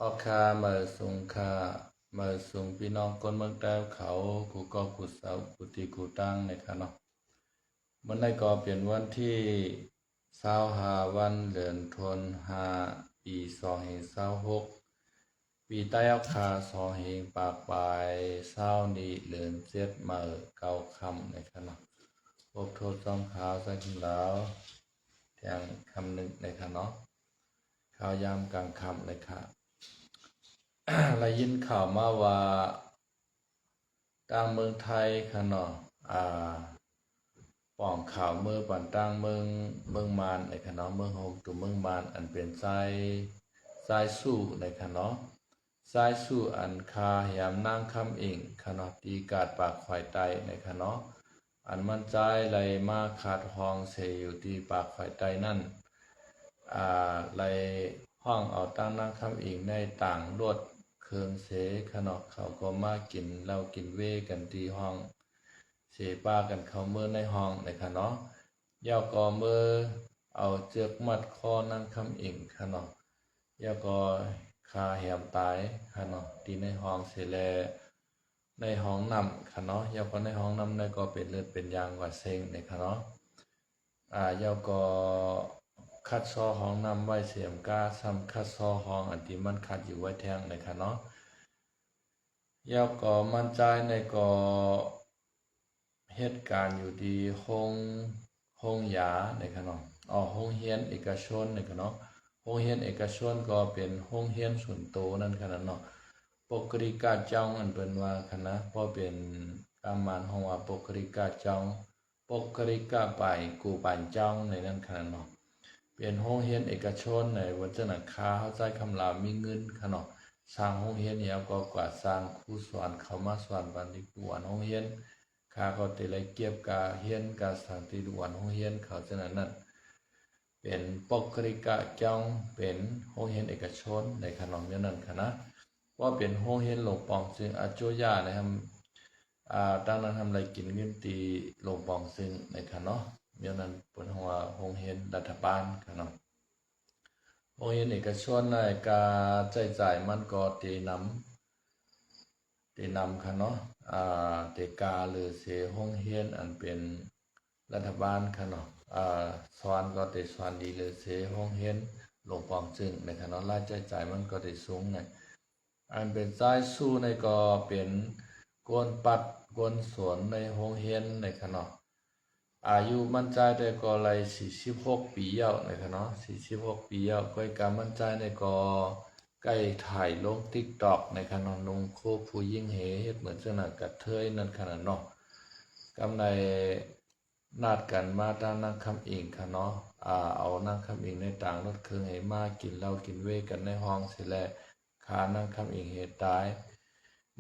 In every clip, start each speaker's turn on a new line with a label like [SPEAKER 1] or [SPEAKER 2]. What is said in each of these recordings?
[SPEAKER 1] ออคามาสุงคามาสุงพี่น้องคนเมืองแต้วเขากูก็กูเสากูตีกูตั้งในค่ะเนาะมันได้ก็เป็นวันที่25 วันเดือนธันวาปี2526ปีใต้อักคาปากปลายนี้เดือน7มา9 ค่ำในค่ะเนาะพบโทษจอมข่าวใส่ขึ้นแล้วแทงคำหนึ่งในค่ะเนาะข่าวยามกลางค่ำในค่ะ ได้ยินข่าวมาว่าต่างเมืองไทยค่ะเนาะป้องข่าวเมื่อปันต่างเมืองมานในค่ะเนาะเมืองโฮมตัวเมืองมานอันเป็นสายสู้ในค่ะเนาะสายสู้อันคาแหมนางคำเองค่ะเนาะตีกาดปากควายไตในค่ะเนาะอันมันใจไหลมาขาดห้องเสยอยู่ที่ปากควายไตนั่นไหลห้องเอาตั้งนางคำเองในต่างรวดเครื่องเสขนอกเขาก็มากินเหล้ากินเวกันที่ห้องเสป้ากันเขาเมื่อในห้องในค่ะเนาะย่อก็เมื่อเอาเจือกมัดคอนางคำเองค่ะเนาะย่อก็คาแหมตายค่ะเนาะที่ในห้องเสแลในห้องนำค่ะเนาะย่อก็ในห้องนำในก็เป็นเลือดเป็นยางกว่าเซ็งในค่ะเนาะย่อก็คัดซอห้องนำไว้เสียมกาซ้ำคัดซอห้องอันที่มันคัดอยู่ไว้แทงในค่ะเนาะย่อก็มั่นใจในก็เหตุการณ์อยู่ดีห้องยาในค่ะเนาะห้องเรียนเอกชนในค่ะเนาะห้องเรียนเอกชนก็เป็นห้องเรียนส่วนตัวนั่นค่ะเนาะปกริกาจ้องอันเป็นว่าคณะเพราะเป็นกามานห้องว่าปกริกาจ้องปกริกาไปกูปานจ้องในนั้นค่ะเนาะเป็นห้องเรียนเอกชนในวัฒนคาเข้าใจคำลาวมีเงินค่ะเนาะสร้างห้องเรียนเนี่ยก็กว่าสร้างครูสอนเขามาสอนบันทึกวนห้องเรียนข้าก็ติเลยเก็บกาเฮียนกาสังติดวนห้องเรียนเขาฉะนั้นนั่นเป็นปกริกาจ้องเป็นห้องเรียนเอกชนในขนมยนั้นค่ะนะว่าเป็นห้องเรียนหลวงปองซึ่งอาโจยานะครับตั้งนั้นทำอะไรกินเงินตีหลวงปองซึ่งในค่ะเนาะเมื่อนั้นเป็นหัวห้องเรียนรัฐบาลค่ะเนาะโรงเรียนเอกชนในการใช้จ่ายมันก็ตีนำค่ะเนาะเตกาหรือเสียห้องเรียนอันเป็นรัฐบาลค่ะเนาะสอนก็ได้สอนดีหรือเสียห้องเรียนหลวงปองจึงในค่ะเนาะรายจ่ายมันก็ได้สูงในอันเป็นสายสู้ในก็เป็นกวนปัดกวนสวนในห้องเรียนในค่ะเนาะอายุมั่นใจได้ก็เลย46 ปีแล้วในค่ะเนาะ46 ปีแล้วก็การมั่นใจในก็ใกล้ถ่ายลง TikTok ในค่ะเนาะลงโคผู้ยิ่งเฮ็ดเหมือนจังนั้นกระเทยนั่นค่ะเนาะกำในนัดกันมาทางนางคำอิงค่ะเนาะเอานางคำอิงในต่างรถเครื่องให้มากินเหล้ากินเวกันในห้องเสิแลคานางคำอิงเหตุตาย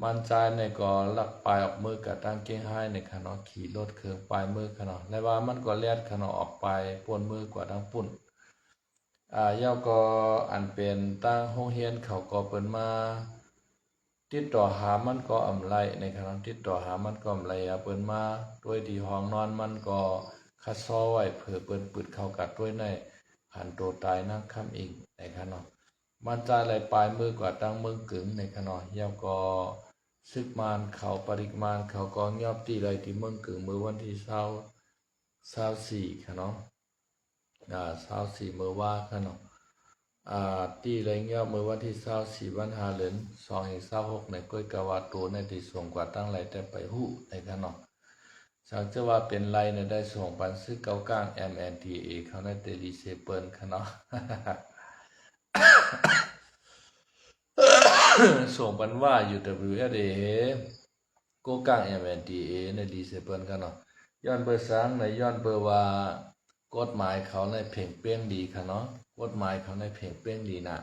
[SPEAKER 1] มันใจในก็ลักปลายออกมือกับตั้งเก้งให้ในค่ะเนาะขี่รถเครื่องปลายมือค่ะเนาะในว่ามันก็เลียดค่ะเนาะออกไปป่วนมือกว่าทั้งปุ่นย่อก็อันเป็นตั้งห้องเฮียนเขาก็เปิ้นมาติดต่อหามันก็อำไรในขณะติดต่อหามันก็อำไรเปิ้นมาด้วยที่ห้องนอนมันก็คัดซ้อไว้เพื่อเปิ้นปึดเข้ากัดด้วยในหันตัวตายนั่งคำอีกในขณะมันจะไหลปลายมือกว่าตั้งมือกึ่งในขณะย่อก็ซึกมานเขาปริมาณเขาก็ยอบตีเลยที่มือกึ่งมือวันที่24ค่ะเนาะ24มื้อว่าค่ะเนาะตีเลยเงี้ยมือวันที่24วัน5เดือน2/26ในก้อยกะว่าตัวในที่สูงกว่าตั้งไรแต่ไปหู้ในค่ะเนาะสักจะว่าเป็นไรในได้ส่งปันซื้อเก้ากลาง MNTA เขาในเตลีเซเปิลค่ะเนาะส่งปันว่า UWSA โกกลาง MNTA ในดีเซเปิลค่ะเนาะย้อนเบอร์3ในย้อนเบอร์ว่ากฎหมายเขาในเพ่งเป้งดีค่ะเนาะกฎหมายเขาในเพ่งเป้งดีนะ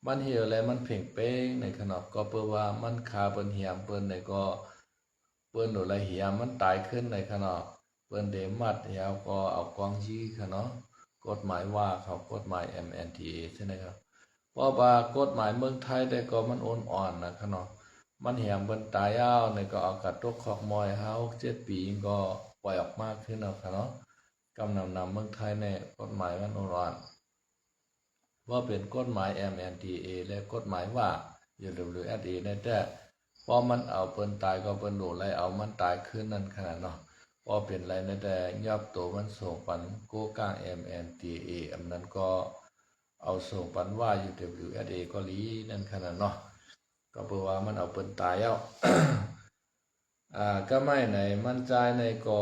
[SPEAKER 1] มันเหี่ยวแล้วมันเพ่งเป้งในขนาดก็เปิดว่ามันคาเปิ้นเหี่ยมเปิ้นในก็เปิ้นโดนละเหี่ยมมันตายขึ้นในขนาดเปิ้นเดมัดเหี่ยวก็เอากองชี้ค่ะเนาะกฎหมายว่าเขากฎหมาย MNTA ใช่ไหมครับเพราะว่ากฎหมายเมืองไทยแต่ก็มันอ่อนนะคะเนาะมันเหี่ยมเปิ้นตายยาวในก็เอากระตกขอกมอย6-7 ปีก็ปล่อยออกมากขึ้นแล้วค่ะเนาะกำนำเมืองไทยในกฎหมายมันอ่อน ว่าเป็นกฎหมาย MNDAA และกฎหมายว่า UWSA นั่นแต่พอมันเอาเปิ้นตายก็เปิ้นโดนไล่เอามันตายขึ้นนั่นขนาดเนาะพอเป็นไรนั่นแต่ยอบตัวมันส่งปันโกกลาง MNDAA อันนั้นก็เอาส่งปันว่า UWSA ก็ลีนั่นขนาดเนาะก็เพราะว่ามันเอาเปิ้นตายเอา ก็ไม่ไหนมันใจในก็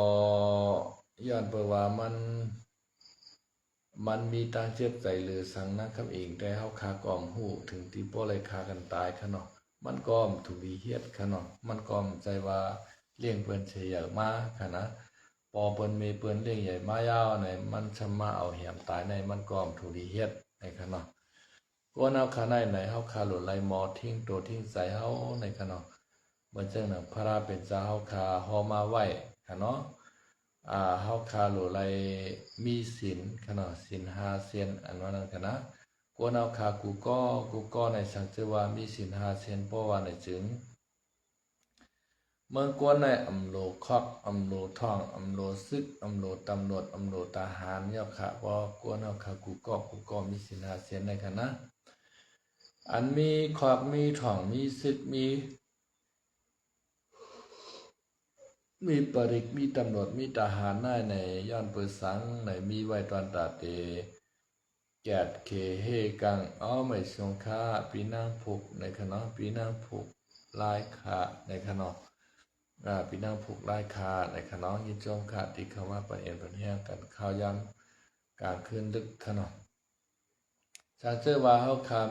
[SPEAKER 1] ย้อนเพราะว่ามันมีตั้งเจ็บใจหรือสังนะครับเองแต่เฮาคากอมหูถึงที่บ่เลยคากันตายคะเนาะมันก็ถูกดีเฮ็ดคะเนาะมันก็ใจว่าเลี้ยงเปิ้นเฉยๆมาคะนะพอเปิ้นมีเปิ้นเลี้ยงใหญ่มายาวในมันชมาเอาแหมตายในมันก็ถูกดีเฮ็ดในคะเนาะก็เอาคาไหนเฮาคาหลุดไหลมอทิ้งตัวทิ้งใจเฮาในคะเนาะเหมือนจังนั้นพระเป็นเจ้าเฮาคาฮอมาไว้คะเนาะเฮาคาโลไลมีศีลขนาดศีล5เซียนอันว่านั้นกันนะกวนเอาคากูก็ในสังเจว่ามีศีล5เซียนเพราะว่าในจึงเมื่อกวนในอำโลคอกอำโลท่องอำโลซึกอำโลตำรวจอำโลทหารย่อค่ะว่ากวนเอาคากูก็มีศีล5เซียนในกันนะอันมีคอกมีท่องมีซึกมีปริกมีตำรวจมีทหารนายในย้อนเปิดสังในมีไว้ตอนตาเตแกดเคเฮกังไม่สงค่าปีนางผูกในขณะปีนางผูกลายขาในขณะปีนางผูกลายขาในขณะยินจมขาที่คำว่าประเอ็นประแห้งกันข้าวย้ำการขึ้นลึกขณะจางเจอว่าเฮาคา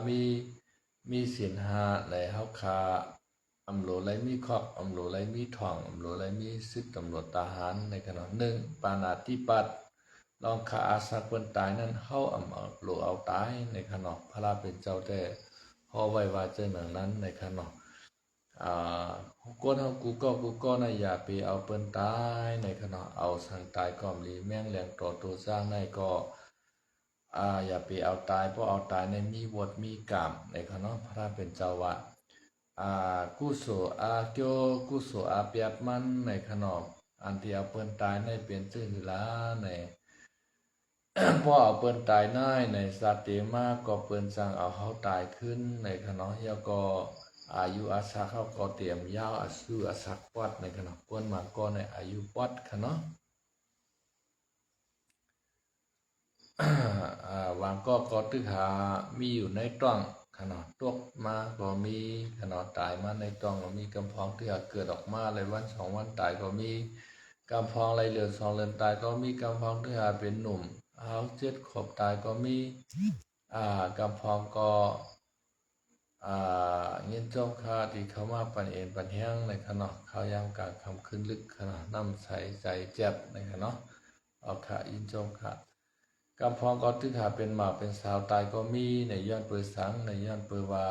[SPEAKER 1] มีศีล5ในเฮาคาอำโลไลมีครอบอำโลไลมีท่องอำโลไลมีซึกตำรวจทหารในขณะ1ปานาติปัตลองขาอาสักเปิ้นตายนั้นเฮาอำโลเอาตายในขณะพระเป็นเจ้าแต่พอไว้ว่าเจ้าหนังนั้นในขณะคนเฮากูก็น่ะอย่าไปเอาเปิ้นตายในขณะเอาสังตายก่อมลีแม่งแรงต่อตัวสร้างในก็อย่าไปเอาตายเพราะเอาตายในมีวดมีกรรมในขณะพระเป็นเจ้าว่ากุโสเกียวกุโสเปียบมันในขนมอันที่เอาเปิ้นตายในเป็นชื่อหือลาใน พอเอาเปิ้นตายในสัตเตมาก็เปิ้นสั่งเอาเฮาตายขึ้นในขณะเฮาก็อายุอาศักเฮาก็เตรียมยาวอายุอาศักปัดในขณะเปิ้นมาก็ในอายุปัดขณะวางก็ตึกหามีอยู่ในต้องขนาดตกมาก็มีขนาดตายมาในต้องก็มีกำพองที่เกิดออกมาเลยวัน2วันตายก็มีกำพองไรเหลือ2เดือนตายก็มีกำพองที่เป็นหนุ่มเอา7ขวบตายก็มีกำพองก็เงินจมคาที่เขามาปันเอ็นปันแห้งในขณะเขายามกลางคำขึ้นลึกขนาดน้ำใสใจเจ็บในขณะเอาขายินจมค่ะกำพองก็ตึกหาเป็นหมาเป็นสาวตายก็มีในย้อนเปิดสังในย้อนเปิดว่า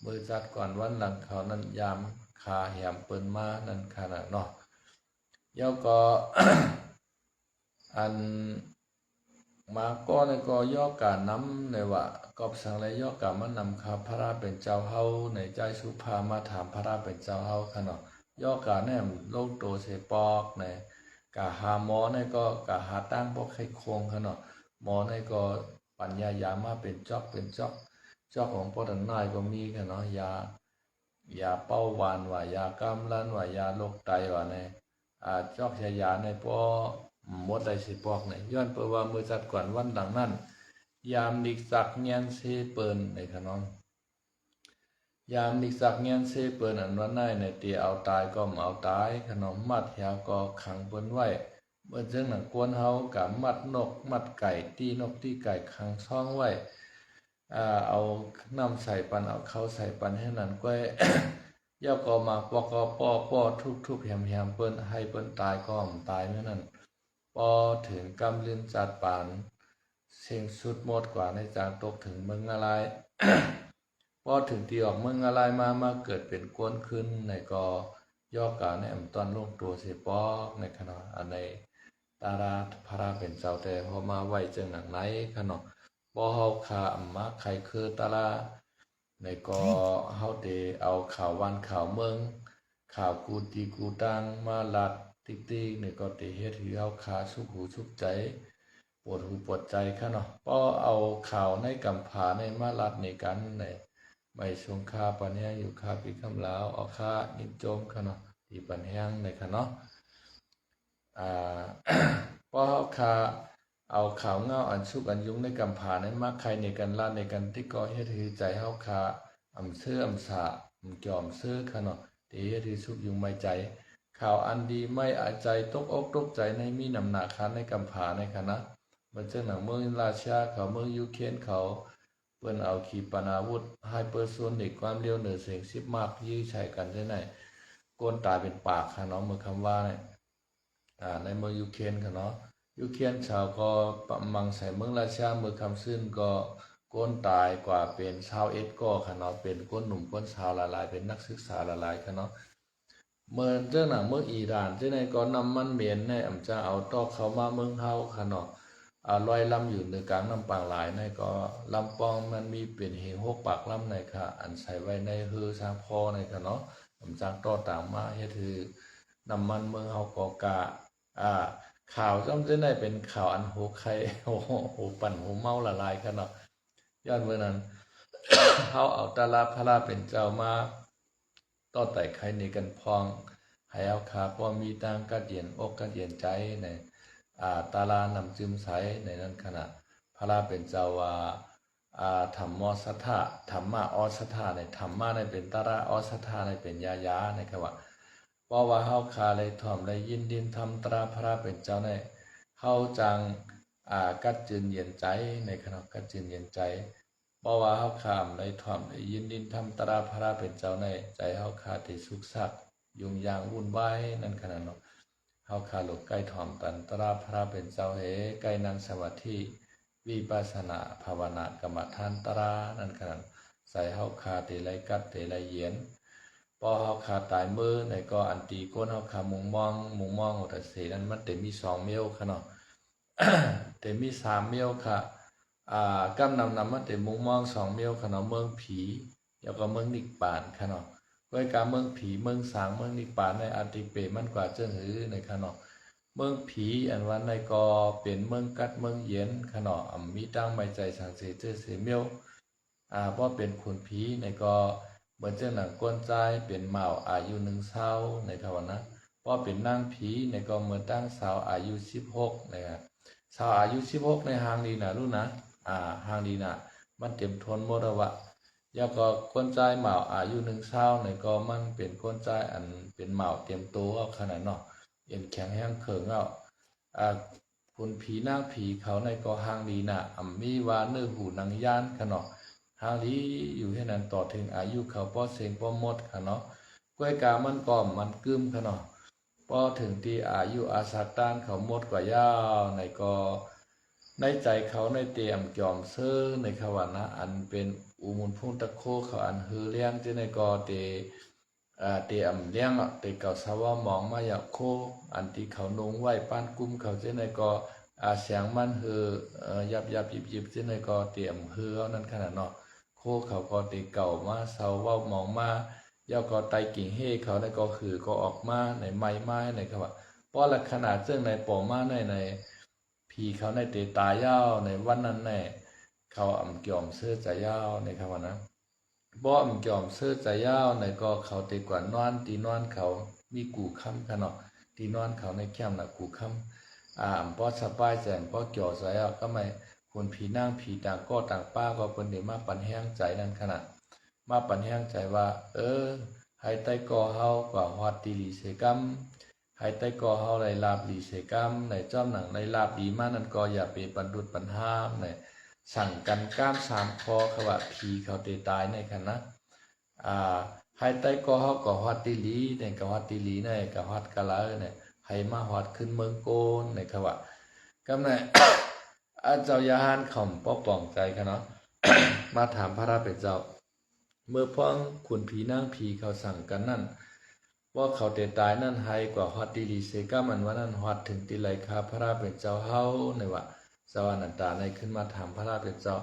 [SPEAKER 1] เมื่อจัดก่อนวันหลังเขานั้นยามคาแหมเปิ้นมานั่นขนาดเนาะเย้าก็ อันมาก็ในก็ย่อการน้ำในว่ากอบสังและย่อการมันนำข้าพระราเป็นเจ้าเฮาในใจสุภามาถามพระราเป็นเจ้าเฮาขนาดย่อการแนมโลกโตเสปอกในกะหาหมอในก็กะหาตั้งบ่ไข้โคงขนาดหมอในก็ปัญญายามาเป็นจอกของพ่อดันนายก็มีกันเนาะยาเป้าหวานว่ายากำลันว่ายาโรคไตว่าในจอกยาในพ่อหมดได้สิปอกในย้อนเปิดว่ามือจัดก่อนวันหลังนั้นยามดิกสักเงียนเซเปิ้นในขนมยามดิกสักเงียนเซเปิ้นอันว่าในตีเอาตายก็เอาตายขนมมัดแถวก็ขังเปิ้นไว้เมื่อจังหนังกวนเฮากับมัดนกมัดไก่ตีนกตีไก่ขังช่องไว้เอาน้ำใส่ปันเอาเข้าใส่ปันให้นั่นก็ ย่อก็มาปอกป้อทุบแหมเปิ้นให้เปิ้นตายก็ตายเมื่อนั้นพอถึงกำลืนจัดปานเสียงสุดหมดกว่าในจางตกถึงเมืองอะไร พอถึงที่ออกเมืองอะไรมาเกิดเป็นกวนขึ้นในก็ย่อกาในอำตอนลงตัวเสียปอกในขณะอันในตาราพระเป็นเจ้าแต่พอมาไว้จังหนังไหนขณะพอเฮาขาอัมมาใครคือตาราในก็เฮาเดเอาข่าววันข่าวเมืองข่าวกูตีกูตังมาลัดติ๊กในก็เตเฮ็ดให้เฮาขาสุขหูสุขใจป วดหูปวดใจค่ะเนาะเพราะเอาข่าวในกำผาในมาลัดในกันในไม่ชงค่าปันแห้งอยู่ค่าปีคำลาวเอาค่านิมโจมค่ะเนาะที่ปันแห้งในค่ะเนาะเพราะค่าเอาข่าวเงาอันสุกอันยุงในกำผาในมาใครในกันลาดในกันที่ก่อเฮ็ดให้ใจเฮาค่าอำเสื้ออำสะจอมเสื้อค่ะเนาะที่เฮ็ดให้สุกยุงไม่ใจข่าวอันดีไม่อาใจตกอกตกใจในมีน้ำหนักคันในกำผาในค่ะนะมันเจ้าหนังเมืองราชาเขาเมืองยูเครนเขาเปิ้นเอาขีปนาวุธไฮเปอร์โซนิกความเร็วเหนือเสียง10 มากยื้อใช้กันได้ไหนโกนตายเป็นปากค่ะเนาะเมื่อคำว่าเนี่ยในเมืองยูเครนค่ะเนาะยูเครนชาวก็ปมังใส่เมืองราชาเมื่อคำซึ่งก็โกนตายกว่าเป็นชาวเอ็ดก็ค่ะเนาะเป็นก้นหนุ่มก้นสาวหลายๆเป็นนักศึกษาหลายๆค่ะเนาะเมื่อเจ้าหนังเมืองอิหร่านเจ้าในก็นำมันเมียนในอำจะเอาตอกเข้ามาเมืองเฮาค่ะเนาะลอยลำอยู่ในกลางน้ำปางหลายในก็ลำปองมันมีเป็นเหง6 ปากลำในค่ะอันใส่ไว้ในฮือสร้างพอในค่ะเนาะอำจังต่อต่างมาเฮ็ดคือน้ำมันเมืองเฮาก็กะข่าวจำจะได้เป็นข่าวอันโหใครโหปั่นโหเมาละลายค่ะเนาะย้อนเมื่อนั้น เฮาเอาตาลาพระราเป็นเจ้ามาต่อไต่ใครในกันพองให้เอาขาพอมีต่างกัดเย็นอกกัดเย็นใจในตาลานำจึมใสในนั้นขณะพระราเป็นเจ้าว่าธรรมอสัทธะธรรมะอสัทธะในธรรมะในเป็นตาราอสัทธะในเป็นยาในครับว่าเพราะว่าเฮาคาเลยถ่อมได้ยินดินทำตราพระราเป็นเจ้าในเฮาจังกัดจืนเย็นใจในขณะกัดจืนเย็นใจเพราะว่าเฮาคามในถ่อมได้ยินดินทำตราพระราเป็นเจ้าในใจเฮาคาที่สุขสักยุ่งยากวุ่นวายนั่นขนาดเนาะเฮาคาหลกใกล้ถ่อมตันตราพระเป็นเจ้าเหใกล้นั่งสมาธิวิปัสสนาภาวนากรรมฐานตรานั่นขนาดใส่เฮาคาเตไลกัดเตไลเย็นพอเฮาคาตายมือในก็อันตีก้นเฮาคามุงมองแต่เสนั้นมันเต็มมี2 เมลค่ะเนาะ เต็มมี3 เมลค่ะกำนำมันเต็มมุงมอง2 เมลค่ะเนาะเมืองผีแล้วก็เมืองนิกปานค่ะเนาะด้วยการเมืองผีเมืองสางเมืองนิกปานในอันติเปมันกว่าเจิ้งหือในค่ะเนาะเมืองผีอันวันในก็เป็นเมืองกัดเมืองเย็นค่ะเนาะมีตั้งไม้ใจสังเสเจเสเมลเพราะเป็นขุนผีในก็เหมือนเจ้าหนังก้นใจเป็นเมาอายุ1 เศร้าในค่ะว่านะเพราะเป็นนางผีในก็เหมือนตั้งสาวอายุ16นะครับสาวอายุ16ในหางดีนะรู้นะหางดีนะมันเต็มทนหมดวะแล้วก็ก้นใจเมาอายุ1 เศร้าในก็มันเป็นก้นใจอันเป็นเมาเต็มตัวขนาดเนาะเอ็นแข็งแห้งเขิงคุณผีนางผีเขาในก็หางดีนะมีวาเนื้อหูนางย่านขนาดหางดีอยู่ให้นั้นต่อถึงอายุเขาป้อเสงป้อมดค่ะเนาะกล้วยกามันก่อมมันกึมค่ะเนาะพอถึงที่อายุอาสาต้านเขาหมดกว่ายาวในก็ในใจเขาในเตรียมจอมเสื้อในขวานะอันเป็นอุมุนพุ่งตะโคเขาอันฮือเลี้ยงที่ในก็เตเตรียมเลี้ยงเตเก่าสาวมองมาอยากโคอันที่เขานงไหวป้านกุ้มเขาที่ในก็เสียงมันฮือยับยิบที่ในก็เตรียมฮือนั่นขนาดเนาะโคเขาก็เตเก่ามาเสาว่ามองมาย่อก็ไตกิ่งเฮเขาในก็คือก็ออกมาในไม้ไม้ในครับว่าเพราะลักษณะเจ้งในปอมาในผีเขาในเตตายาวในวันนั้นในเขาเกี่ยมเสื้อใจยาวในครับว่านะบ่เกี่ยมเสื้อใจยาวในก็เขาเตกว่านอนตีนอนเขามีกู่ค่ำขนาดตีนอนเขาในแคมป์น่ะกู่ค่ำเพราะสบายใจเพราะเกี่ยวใจยาวก็ไม่คนผีนั่งผีต่างก็ต่างป้าก็เป็นเดี๋ยวมาปันแห้งใจนั่นขนาดมาปันแห้งใจว่าให้ใต้ก่อเฮาก็ฮอดตีลีเสกรรมให้ใต้ก่อเฮาได้ลาบลีเสกรรมในจ้อมหนังในลาบดีมานั่นก็อย่าไปบรรดุปัญหาในสั่งกันก้าม3 คอขว่าผีเขาเตตายในคณะให้ใต้ก่อเฮาก็ฮอดตีลีในก็ฮอดตีลีในก็ฮอดกะลาเนี่ยให้มาฮอดขึ้นเมืองโกนในคว่ากำใน เจ้ายาหานข่อมป้อป่องใจค่ะเนาะ มาถามพระราเป็นเจ้าเมื่อพ้องขุนผีนางผีเขาสั่งกันนั่นว่าเขาเตตายนั่นให้กว่าฮอดดีลีเซก้ามันว่านั่นฮอดถึงตีไลคาพระราเป็นเจ้าเฮาในว่าสวรรค์ตาในขึ้นมาถามพระราเป็นเจ้า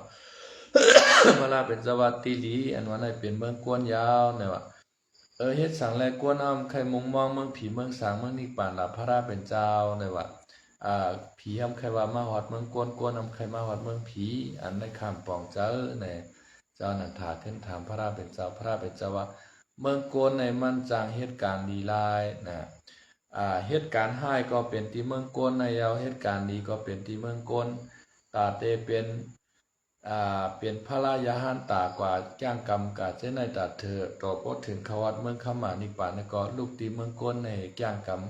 [SPEAKER 1] พระราเป็นเจ้าว่าตีลีอันว่าในเป็นเมืองกวนยาวในว่าเฮ็ดสั่งแลกวนอ้อมใครมุงมองเมืองผีเมืองสางเมืองนิปานล่ะพระราเป็นเจ้าในว่า ผีอำใครว่ามาฮอดเมืองกวนกวนอำใครมาฮอดเมืองผีอันในข้ามปองเจ้าในเจ้านันทาขึ้นถามพระราเป็นเจ้าพระราเป็นเจ้าว่าเมืองกวนในมันจางเหตุการณ์ดีลายนะเหตุการณ์ให้ก็เป็นที่เมืองกวนในยาวเหตุการณ์ดีก็เป็นที่เมืองกวนตาเตเป็นพระรายาหันตากว่าจ้างกรรมกาเจในตัดเธอต่อพอถึงขวัดเมืองขมานิปานก็ลูกตีเมืองก้นในจ้างกรรม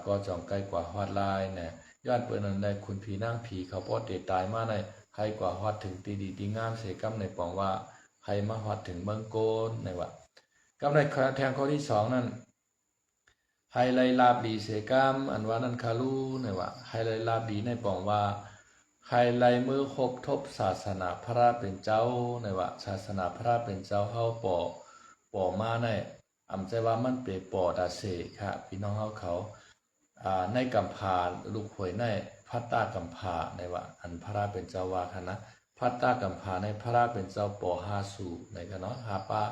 [SPEAKER 1] ก็จ่องไกลกว่าฮอดลายเนี่ยย้อนเปิ้นนั้นได้คุณผีนางผีเขาพอเตตายมาในให้กว่าฮอดถึงตีดีดีงามเสกำในปองว่าให้มาฮอดถึงเมืองโกนในว่ากำในแทงข้อที่2นั้นให้ไลลาบดีเสกำอันว่านั้นคาลูในว่าให้ไลลาบดีในปองว่าใครไล่มือคบทบศาสนาพระเป็นเจ้าในว่าศาสนาพระเป็นเจ้าเฮาป่อมาในอำใจว่ามันเปป่อดาเสค่ะพี่น้องเฮาเขาในกัมพาลูกหวยในพัตตากัมพาในว่าอันพระเป็นเจ้าว่าคณะพัตตากัมพาในพระเป็นเจ้าป่อ5สู่ในคณะหาปา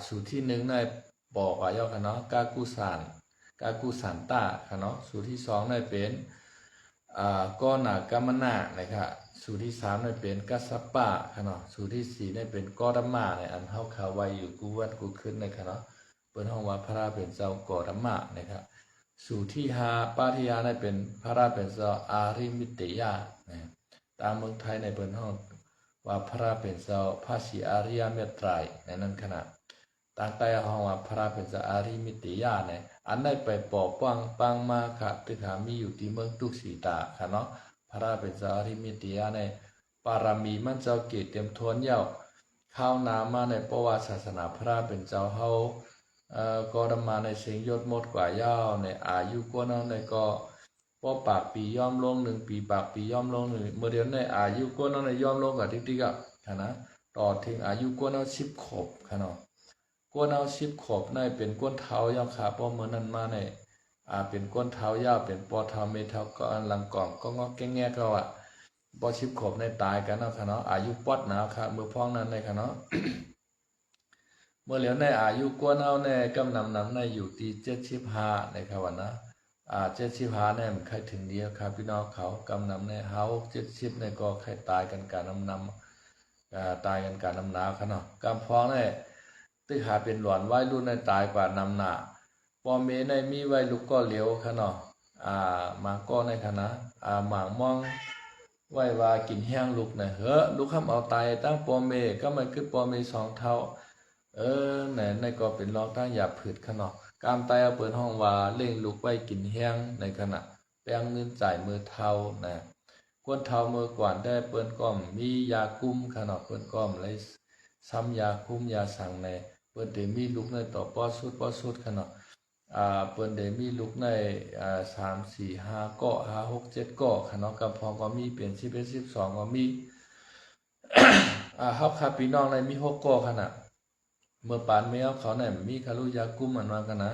[SPEAKER 1] สู่ที่1ในป่อว่าย่อคณะกากุสานตาคณะสู่ที่2ในเป็นก็หนากามนานะครับสูตรที่3เนี่ยเป็นกัสสปะเนาะสูตรที่4เนี่ยเป็นกอดัมมาในอันเฮาคาไว้อยู่กูวัดกูขึ้นนะครับเนาะเปิ้นห้องว่าพระเป็นเจ้ากอดัมมานะครับสูตรที่5ปาทิยาเนี่ยเป็นพระเป็นเจ้าอาริมิเตยานะตามเมืองไทยในเปิ้นห้องว่าพระเป็นเจ้าพระศรีอาริยเมตไตรในนั้นขณะต่างใต้ห้องว่าพระเป็นเจ้าอาริมิเตยาเนี่ยอันได้ไปปอปังมาค่ะตึกหามีอยู่ที่เมืองตุกสีตาค่ะเนาะพระเป็นเจ้าอริมิติยาในปารามีมันเจ้าเกตเตรียมทวนเย้าข้าวน้ำมาในประวัติศาสนาพระเป็นเจ้าเฮาก็ดำมาในเสียงยศหมดกว่าเย้าในอายุกว่านั้นในก็ป้อปากปีย่อมลง1ปีปากปีย่อมลง1เมื่อเดือนในอายุกว่านั้นในย่อมลงกับติ๊กๆค่ะนะต่อถึงอายุกว่านั้น10ขวบค่ะเนาะก้นเอา10ขวบในเป็นก้นเท้ายาวขาป้อเมื่อนั้นมาในเป็นก้นเท้ายาวเป็นปอเท้าเมเท้าก็อันลำกล่องก็งอแก้งแง่ก็ปอ10ขวบในตายกันเนาะค่ะเนาะอายุปอดหนาวค่ะเมื่อพ้องนั้นในค่ะเนาะ เมื่อเหลียวในอายุก้นเอาในกำนำในอยู่ที่75ในค่ะวันนะ75เนี่ยใครถึงเดียวครับพี่น้องเขากำนำในเฮา70ในก็ใครตายกันการนำตายกันการนำหนาวค่ะเนาะกำพ้องในตึกหาเป็นหลวนไว้รุ่นในตายกว่านำหนาปอเมในมีไว้ลูกก็เหลียวค่ะเนาะหมางก็ในคณะหมางมองไว้ว่ากินแห้งลูกเนี่ยลูกคำเอาตายตั้งปอเมก็มันคือปอเม2เท่าในก็เป็นรองตั้งหยาบผืดค่ะเนาะกามตายเอาเปิดห้องว่าเล่งลูกไว้กินแห้งในขณะแป้งเงินจ่ายมือเท่านะกวนเท่ามือก่อนได้เปิ้นก้อมมียากุ้มค่ะเนาะเปิ้นก้อมเลยซ้ำยาคุ้มยาสั่งในเปิ้นได้มีลูกในต่อป้อสุดค่ะเนาะเปิ้นได้มีลูกใน3 4 5เกาะ5 6 7เกาะค่ะเนาะกำพองก็มีเปลี่ยน11 12ก็มี เฮาค่ะพี่น้องในมี6เกาะค่ะน่ะเมื่อปานแมวเขาเนี่ยมีคารุยากุ้มมันวางกันนะ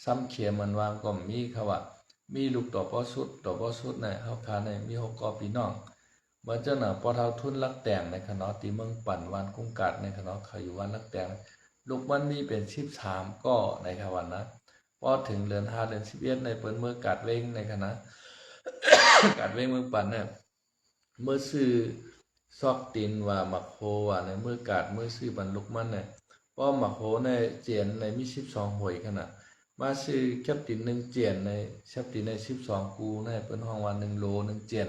[SPEAKER 1] ซ้ำเขียมันวางก็มีค่ะว่ามีลูกต่อป้อสุดในเฮาค่ะในมี6เกาะพี่น้องเมื่อเจ้าหน้าปอเท่าทุนลักแต่งในคณะตีเมืองปั่นวันกุ้งกัดในคณะเขาอยู่วันลักแต่งลูกมันมีเป็น13ก็ในควันนะพอถึงเดือน5เดือน11ในเปิ้นมือกัดเว้งในคณะ กัดเว้งเมืองปั่นเนี่ยเมื่อซื้อซอกตีนว่ามักโฮว่าในมือกัดมือซื้อบันลูกมันเนี่ยป้อมักโฮในเจียนในมี12หวยขนาดมาซื้อแคปติน1เจียนในแคปตินใน12กูในเปิ้นห้องว่า1โล1เจียน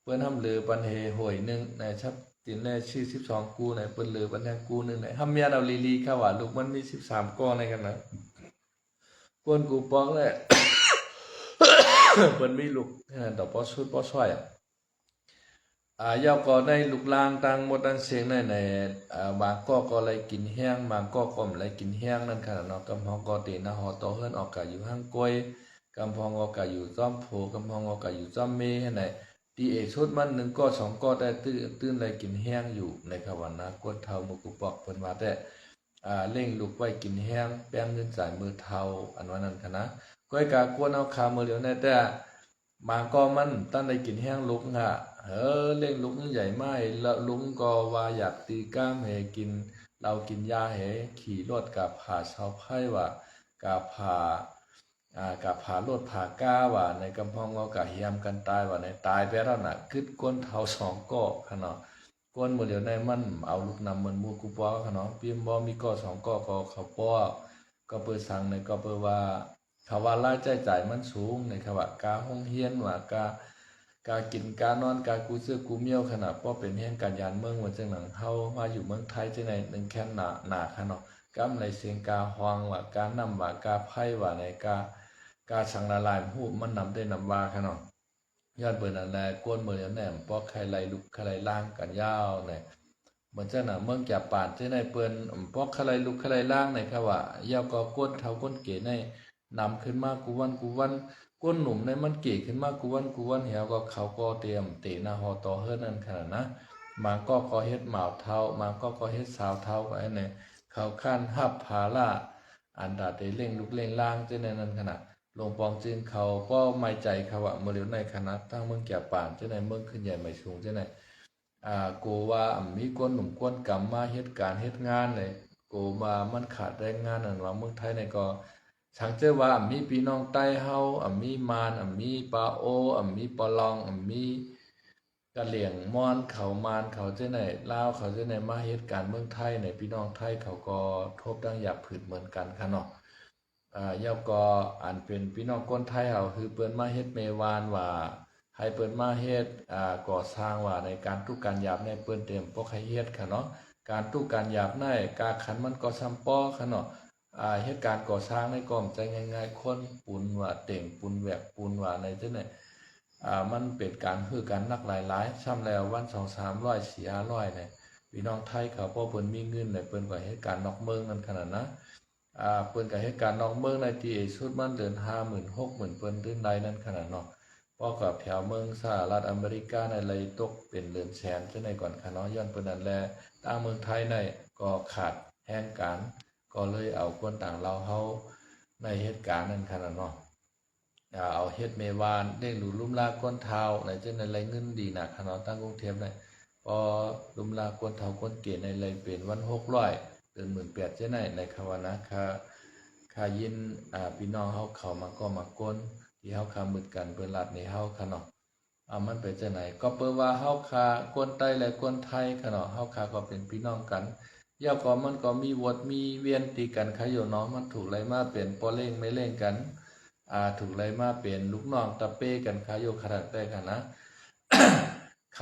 [SPEAKER 1] เปิ้นทำเลือปันเฮหวย1ในชับตินในชื่อ12กูในเปิ้นเลือปันแทงกู1ในทำเมียนเอาลีๆค่ะว่าลูกมันมี13ก้อนในกันนะกวนกูปอกแหละ เปิ้นมีลูกดอกป้อสุดป้อซอยยาวก็ได้ลูกลางต่างหมดทั้งเสียงในบางก็เลยกินแห้งบางก็เลยกินแห้งนั่นค่ะเนาะกำพองก็ตีนะหอโตเฮิรนออกกะอยู่ห้างกล้วยกำพองออกกะอยู่จ้อมโผกำพองออกกะอยู่จ้อมเมให้ไหนตีเอชุดมัน1ก็2ก็ได้ตื้นเลยกินแห้งอยู่ในคำว่านะกวนเท่ามุกุปอกเพิ่นว่าแต่เร่งลูกไว้กินแห้งแป้งเงินจ่ายมือเท่าอันว่านั้นค่ะนะก้อยกากวนเอาคามือเดียวแน่แต่บางก็มันตั้งได้กินแห้งลุกค่ะเล่งลุกใหญ่ไม่แล้วลุงก็ว่าอยากตีก้ามให้กินเรากินยาให้ขี่รถกับผ่าเสาไพ่ว่ากาผ่า กับผาโลดผาก้าว่าในกำพองเรากะเฮียมกันตายว่าในตายไปแล้วน่ะคึดก้นเท่าสองก้อขนาดก้นบ่เดี๋ยวในมันเอาลูกนำเหมือนหมู่กูป้อขนาดปีมบ่มีก้อสองก้อก็เขาป้อก็เปิดสั่งในก็เปิดว่าเขาว่ารายจ่ายมันสูงในเขาว่ากาห้องเฮียนว่ากากินกานอนกากูซื้อกูเมียวขนาดป้อเป็นแห่งการยานเมืองว่าจังหนังเฮามาอยู่เมืองไทยจังได๋นึงแค่หนาขนาดกำไรเสียงกาฮวงว่ากานำว่ากาไพ่ว่าในกาสังละลายหูมันนำได้นำว่าขนาดยอดเบิ่นอันแลก้นมื้อแหนมป้อไข่ไหลลุกไข่ไหลล่างกันยาวเนี่ยเหมือนจังน่ะเมืองจับปานจังได๋เปิ้นป้อไข่ไหลลุกไข่ไหลล่างในครับว่ายาวก็ก้นเฒ่าก้นเก๋ในนำขึ้นมากูวันก้นหนุ่มในมันเก๋ขึ้นมากูวันเหี่ยวก็เขาก็เตรียมเตะหน้าฮอต่อเฮ็ดนั่นขนาดนะบางก็เฮ็ดหมาวเฒ่าบางก็เฮ็ดสาวเฒ่าก็ไอ้เนี่ยเขาคั่นหับภาระอันดาได้เร่งลุกเร่งล่างจังได๋นั่นขนาดลงปองจึงเขาก็ไม่ใจเขาว่าเมื่อเร็วในคณะตั้งเมืองแก่ป่านจังได๋เมืองขึ้นใหญ่ไม่สูงจังได๋โกว่ามีคนหนุ่มก้นกรรมมาเฮ็ดการเฮ็ดงานเลยโกว่ามันขาดแรงงานนั่นว่าเมืองไทยนี่ก็สังเจอว่ามีพี่น้องใต้เฮามีมานมีปาโอมีปอลองมีกะเหลี่ยงม่อนเขามานเขาจังได๋ลาวเขาจังได๋มาเฮ็ดการเมืองไทยในพี่น้องไทยเขาก็ทบดังหยาบผืดเหมือนกันค่ะเนาะยาวก็อันเป็นพี่น้องคนไทยเฮาคือเปิ้นมาเฮ็ดเมวานว่าให้เปิ้นมาเฮ็ดก่อสร้างว่าในการทุกการหยาบในเปิ้นเต็มบ่ให้เฮ็ดค่ะเนาะการทุกการหยาบในกาขันมันก็ซ้ำป้อค่ะเนาะเหตุการณ์ก่อสร้างในก็ใจง่ายๆคนปูนว่าเต่งปูนแหวกปูนว่าในจังได๋มันเป็นการคือกันนักหลายๆซ้ำแล้ววัน 2-300 4-500เนี่ยพี่น้องไทยเขาพอเพิ่นมีเงินเนี่ยเปิ้นก็เฮ็ดการนอกเมืองนั่นขนาดนะเปิ้นก็เฮ็ดการนอกเมืองในที่สุดมันเดือน 50,000 60,000เปิ้นเดือนใดนั่นขนาดเนาะพอกับแถวเมืองสหรัฐอเมริกาในเลยตกเป็นเรือนแสนจังได๋ก่อนค่ะเนาะย้อนเปิ้นนั่นแลทางเมืองไทยในก็ขาดแห่งการก็เลยเอาคนต่างลาวเฮาในเหตุการณ์นั้นขนาดเนาะเอาเฮ็ดเมวานเด้งหลุลุ่มลาก้นเท้าในจังได๋ไหลเงินดีนะค่ะเนาะตั้งกรุงเทพได้พอลุ่มลาก้นเท้าก้นเกณฑ์ในเลยเป็นวัน600เดือน18,000จังได๋ในคำว่านะค่ายินพี่น้องเฮาเข้ามาก็มาก้นที่เฮาค้ามืดกันเปิ้นรัดในเฮาค่ะเนาะมันเป็นจังได๋ก็เปิ้นว่าเฮาค่าคนใต้และคนไทยค่ะเนาะเฮาค่าก็เป็นพี่น้องกันยาวก็มันก็มีวดมีเวียนตีกันค่ะอยู่เนาะมันถูกไหลมาเป็นปอเล่งไม่เล่งกันถูกไหลมาเป็นลูกน้องตะเป้กันค่ะอยู่ขนาดได้กันนะ เข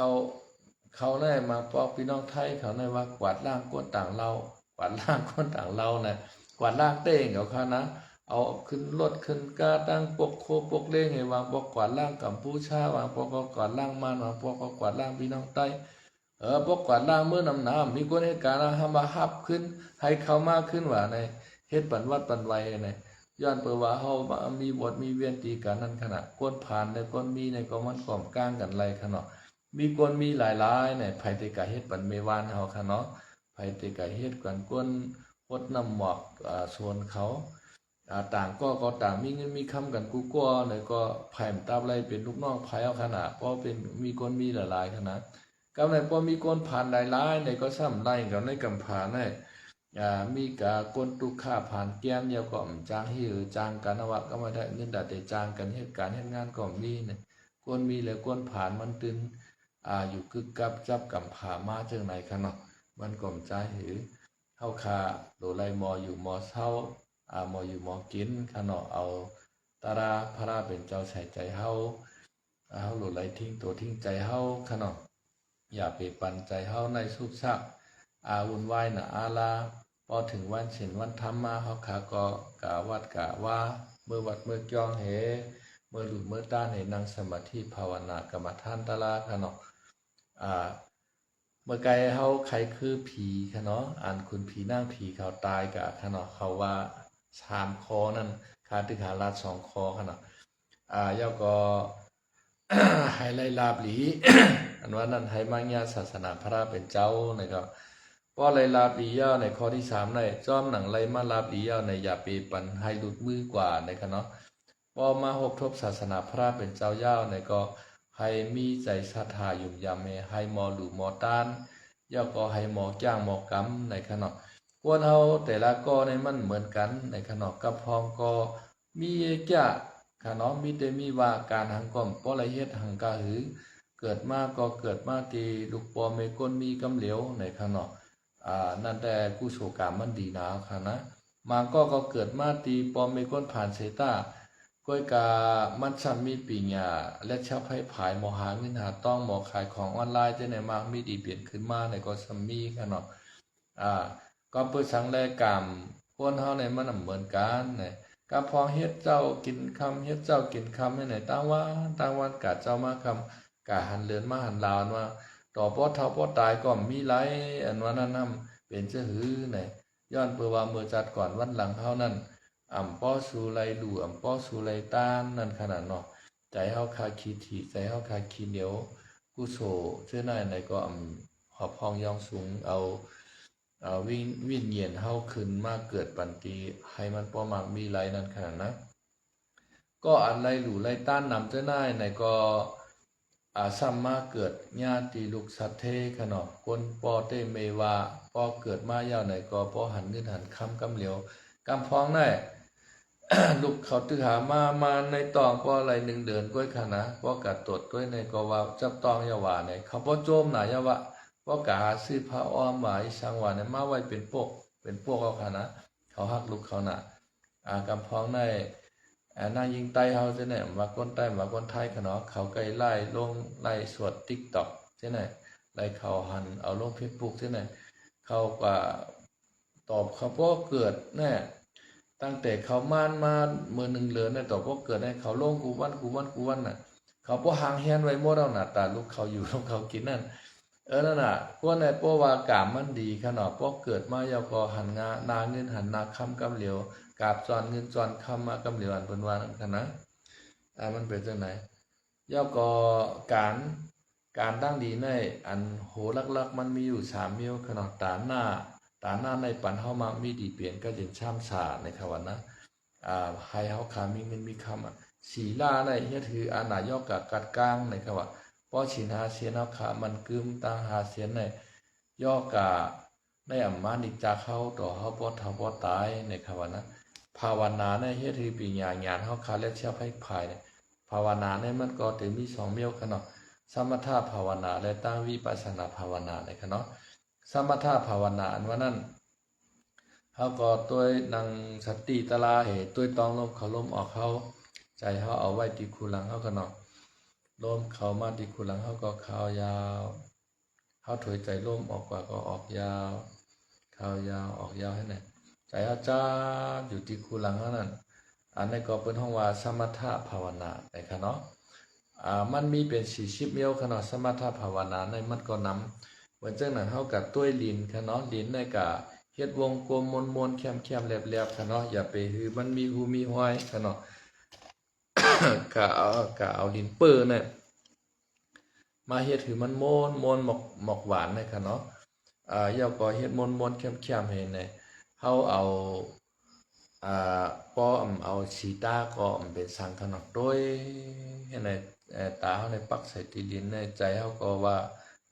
[SPEAKER 1] าได้มาปอกพี่น้องไทยเขาในว่ากวาดล้างก้นต่างเรากวาดล้างก้นต่างเราน่ะกวาดล้างเต้งเขาค่ะนะเอาขึ้นรถขึ้นกาตั้งปกโคปกเล่งให้วางปกกวาดล้างกัมพูชาวางปกกวาดล้างมานวางปกกวาดล้างพี่น้องใต้พวกกวาดล้างมื้อนำมีคนเหตุการณ์ทำมาฮับขึ้นให้เขามากขึ้นว่าในเฮ็ดปันวัดปันไวในย้อนเปิดว่าเฮามีบทมีเวียนตีกันนั้นขณะก้นผ่านในก้นมีในก็มันก่อมก้างกันไรขนาดมีคนมีหลายๆในไผติกะเฮ็ดปันเมวานเฮาค่ะเนาะไผติกะเฮ็ดกันก้นพดน้ำหมอกส่วนเขาต่างก็ต่างมีเงินมีคำกันกูก็เลยก็ไผมตาบไรเป็นลูกน้องไผเอาขนาดเพราะเป็นมีคนมีหลายๆขนาดกำในพอมีคนผ่านหลายๆในก็ซ้ำไล่กันในกำผ่านในมีกะคนตุกค่าผ่านแก้มยาวก็จ้างให้จ้างกันว่าก็มาได้เงินดาแต่จ้างกันเหตุการณ์เฮ็ดงานก็มีเนี่ยคนมีแล้วคนผ่านมันตื่นอยู่คือกับจับกำผามาจังไหนคะเนาะมันก็ใจหือเฮาคาโดไลมออยู่มอเช้ามออยู่มอกินคะเนาะเอาตาราพระเป็นเจ้าใส่ใจเฮาโหลไลทิ้งตัวทิ้งใจเฮาคะเนาะอย่าไปปั่นใจเฮาในสุขชักวุ่นวายน่ะลาพอถึงวันศีลวันธรรมมาเฮาขาก็กะวัดกะว่าเมื่อวัดเมื่อจ้องเหเมื่อหลุดเมื่อต้านให้นั่งสมาธิภาวนากรรมฐานตะลาค่ะเนาะเมื่อไกลเฮาใครคือผีค่ะเนาะคุณผีนางผีเขาตายกะค่ะเนาะเขาว่า3คอนั่นขาตึกหาราช2คอค่ะเนาะยาวก็ ให้ไล่ลาบหลี อันว่านั้นให้มังญาศาสนาพระเป็นเจ้านะครับป้อไล่ลาบหลีย่าในข้อที่3ในจ้อมหนังไล่มาลาบหลีย่าในอย่าไปปันให้หลุดมือกว่านะครับเนาะป้อมาหกทบศาสนาพระเป็นเจ้าย่าในก็ให้มีใจศรัทธายุ่มยำให้หมอหลู่หมอต้านย่าก็ให้หมอจ้างหมอกำในขณะกวนเฮาแต่ละก็ในมันเหมือนกันในขณะกับพองก็ มีจะค่ะเนาะมีแต่มีว่าการหังก่อมป้อละเฮ็ดหังกะหือเกิดมาก็เกิดมาที่ลูกปอไม่ก้นมีกำเหลียวในค่ะเนาะนั่นแต่กุศลกรรมมันดีนะค่ะนะมาก็เกิดมาที่ปอไม่ก้นผ่านเสตาก้อยกามันซ้ำมีปีญาและชาวให้ผายหมอหาเงินหาต้องหมอขายของออนไลน์จะไหนมากมีดีเปลี่ยนขึ้นมาในก็ซ้ำมีค่ะเนาะก็เปิดสังแลกรรมคนเฮาในมันเหมือนกันเนี่ยก็พอเฮ็ดเจ้ากินคำเฮ็ดเจ้ากินคำไหนต่างวันกะเจ้ามาคำกะหันเลือนมาหันลาวว่าต่อป้อเฒ่าป้อตายก็มีหลายอันว่านั้นนำเป็นเจ้าหือเนี่ยย้อนเพื่อว่าเมื่อจัดก่อนวันหลังเฮานั้นป้อสู่ไรดูป้อสู่ไรต้านนั่นขนาดเนาะใจเฮาคาขี้ถี่ใจเฮาคาขี้เหนียวกุโสเชื่อในในก็หอบพองยองสูงเอาวิญญาณเฮาขึ้นมาเกิดปันตีให้มันพอมักมีไรนั่นขนาดนะก็อันไรหลู่ไรต้านนำเจ้าหน้ายในก็ซ้ำมาเกิดญาติลูกสัตเทขนอคนปอเตเมวาปอเกิดมายาวในก็ปอหันเงินหันคำกำเหลียวกำพองได้ ลูกเขาตึกหามาในตองปออะไร1 เดือนก้อยขนะปอกัดตรวจด้วยในก็ว่าจับตองยาวาในเขาปอโจมหนายาวะปอกะหาซื้อผ้าอ้อมหมายช่างวานมาไว้เป็นพวกเอาค่ะนะเขาฮักลูกเขาน่ะกำพองได้นางยิงไต้เฮาจังได๋ว่าคนใต้ว่าคนไทยค่ะเนาะเขาไกลไล่ลงไล่สวด TikTok จังได๋ไล่เขาหันเอาลง Facebook จังได๋เขาก็ตอบเขาบ่เกิดแน่ตั้งแต่เขามามื้อนึงเหลือในตอบบ่เกิดให้เขาลงกูวันน่ะเขาบ่ห่างเฮียนไว้หมดแล้วน่ะตาลูกเขาอยู่ลูกเขากินนั่นนั่นน่ะพวกในเพราะว่ากามมันดีขนาดพวกเกิดมายาวก็หันงานาเงินหันนาคำกำเหลียวกาบจอนเงินจอนคำมากำเหลียวอันเพิ่นว่านั่นค่ะนะมันเป็นจังไหนยาวก็การดั้งดีในอันโหลักๆมันมีอยู่3มิ้วขนาดตาหน้าในปันเฮามามีดีเปลี่ยนก็จึงช่ำชาในคำว่านะให้เฮาขามีเงินมีคำศีลาในเฮ็ดถืออานายกกะกัดกลางในคำว่าป้อฉินหาเสียนเอาขามันกึมตางหาเสียนในย่อกะได้อำมานิจาเข้าต่อเฮาบ่เฒ่าบ่ตายในคำว่านะภาวนาในเฮ็ดคือปีญาเฮาคาและเชียบให้ภายเนี่ยภาวนาในมันก็ถึงมี2เมี่ยวคั่นเนาะสมถะภาวนาและตั้งวิปัสสนาภาวนาในคั่นเนาะสมถะภาวนาอันว่านั้นเฮาก็ตัวนั่งสติตะลาเหตัวตองลมเข้าลมออกเข้าใจเฮาเอาไว้ที่คูหลังเฮาคั่นเนาะลมเข้ามาที่คูหลังเฮาก็เข้ายาวเฮาถอยใจลมออกกว่าก็ออกยาวเข้ายาวออกยาวให้ไหนใจเฮาจ้าอยู่ที่คูหลังเท่านั้นอันนี้ก็เป็นห้องว่าสมถะภาวนานะครับเนาะมันมีเป็น40เมี่ยวค่ะเนาะสมถะภาวนาในมันก็นำเหมือนจังนั้นเฮาก็ต้วยลิ้นค่ะเนาะลิ้นในก็เฮ็ดวงกลมมนๆแคมๆแหลบๆค่ะเนาะอย่าไปคือมันมีหูมีห้อยค่ะเนาะ ก็เอาลิ้นเปิ้เนี่ยมาเฮ็ดให้มันมนหมอกหวานนะครับเนาะยาก็เฮ็ดมนเข้มๆให้เนี่ยเฮาเอาป้อเอาสีตาก็เป็นสังขนมโดยให้ในตาเฮาในปักใส่ที่ลิ้นในใจเฮาก็ว่า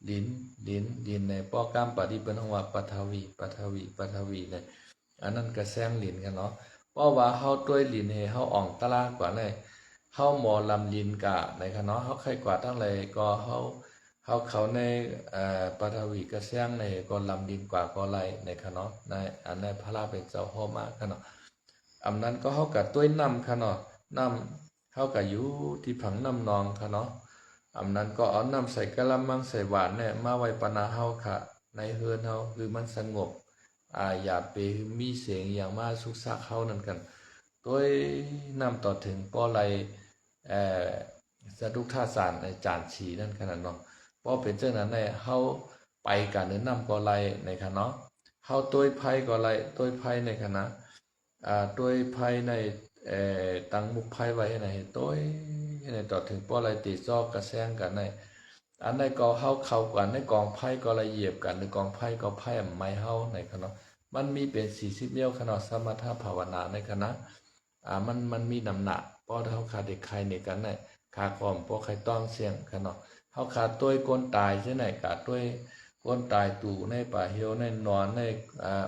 [SPEAKER 1] ลิ้นในป้อกามปฏิเป็นเฮาว่าปัทวีเนี่ยอันนั้นก็แซงลิ้นกันเนาะเพราะว่าเฮาต้วยลิ้นให้เฮาอ่องตะลากว่าเลยเฮาหมอลำลินกะในคณะเฮาใครกว่าทั้งเลยก็เฮาเขาในปฐวีกระเสียงในก็ลำดินกว่าก็ไรในคณะในอันในพระราเป็นเจ้าพ่อมาคณะอำนั้นก็เฮากับต้วยนำคณะนำเฮากับอยู่ที่ผังน้ำนองคณะอำนั้นก็เอาน้ำใส่กะละมังใส่หวานเนี่ยมาไว้ปนาเฮาค่ะในเฮือนเฮาคือมันสงบอย่าไปมีเสียงอย่างมาสุกซักเฮานั่นกันด้วยนำต่อถึงป้อไรสะดุกท่าสารในจานฉีนั่นขนาดเนาะเพราะเป็นเจ้านั้นในเฮาไปกันเนื้อนำก็ไรในคณะเนาะเฮาต้วยไพ่ก็ไรต้วยไพ่ในคณะต้วยไพ่ในตั้งมุกไพ่ไว้ในต้วยในต่อถึงป้อไรติซอกกระแซงกันในอันในก็เฮาเข้ากันในกองไพ่ก็ไรเหยียบกันในกองไพ่ก็ไพ่ไม้เฮาในคณะมันมีเป็น40เมี่ยวคณะสมถะภาวนาในคณะมันมีน้ำหนักเพราะเฮาขาดเด็กใครในกันน่ะขาคอมเพราะใครต้องเสียงกันเนาะเฮาขาดต้วยก้นตายจังไหนกะต้วยก้นตายตู่ในป่าเหี่ยวในนอนใน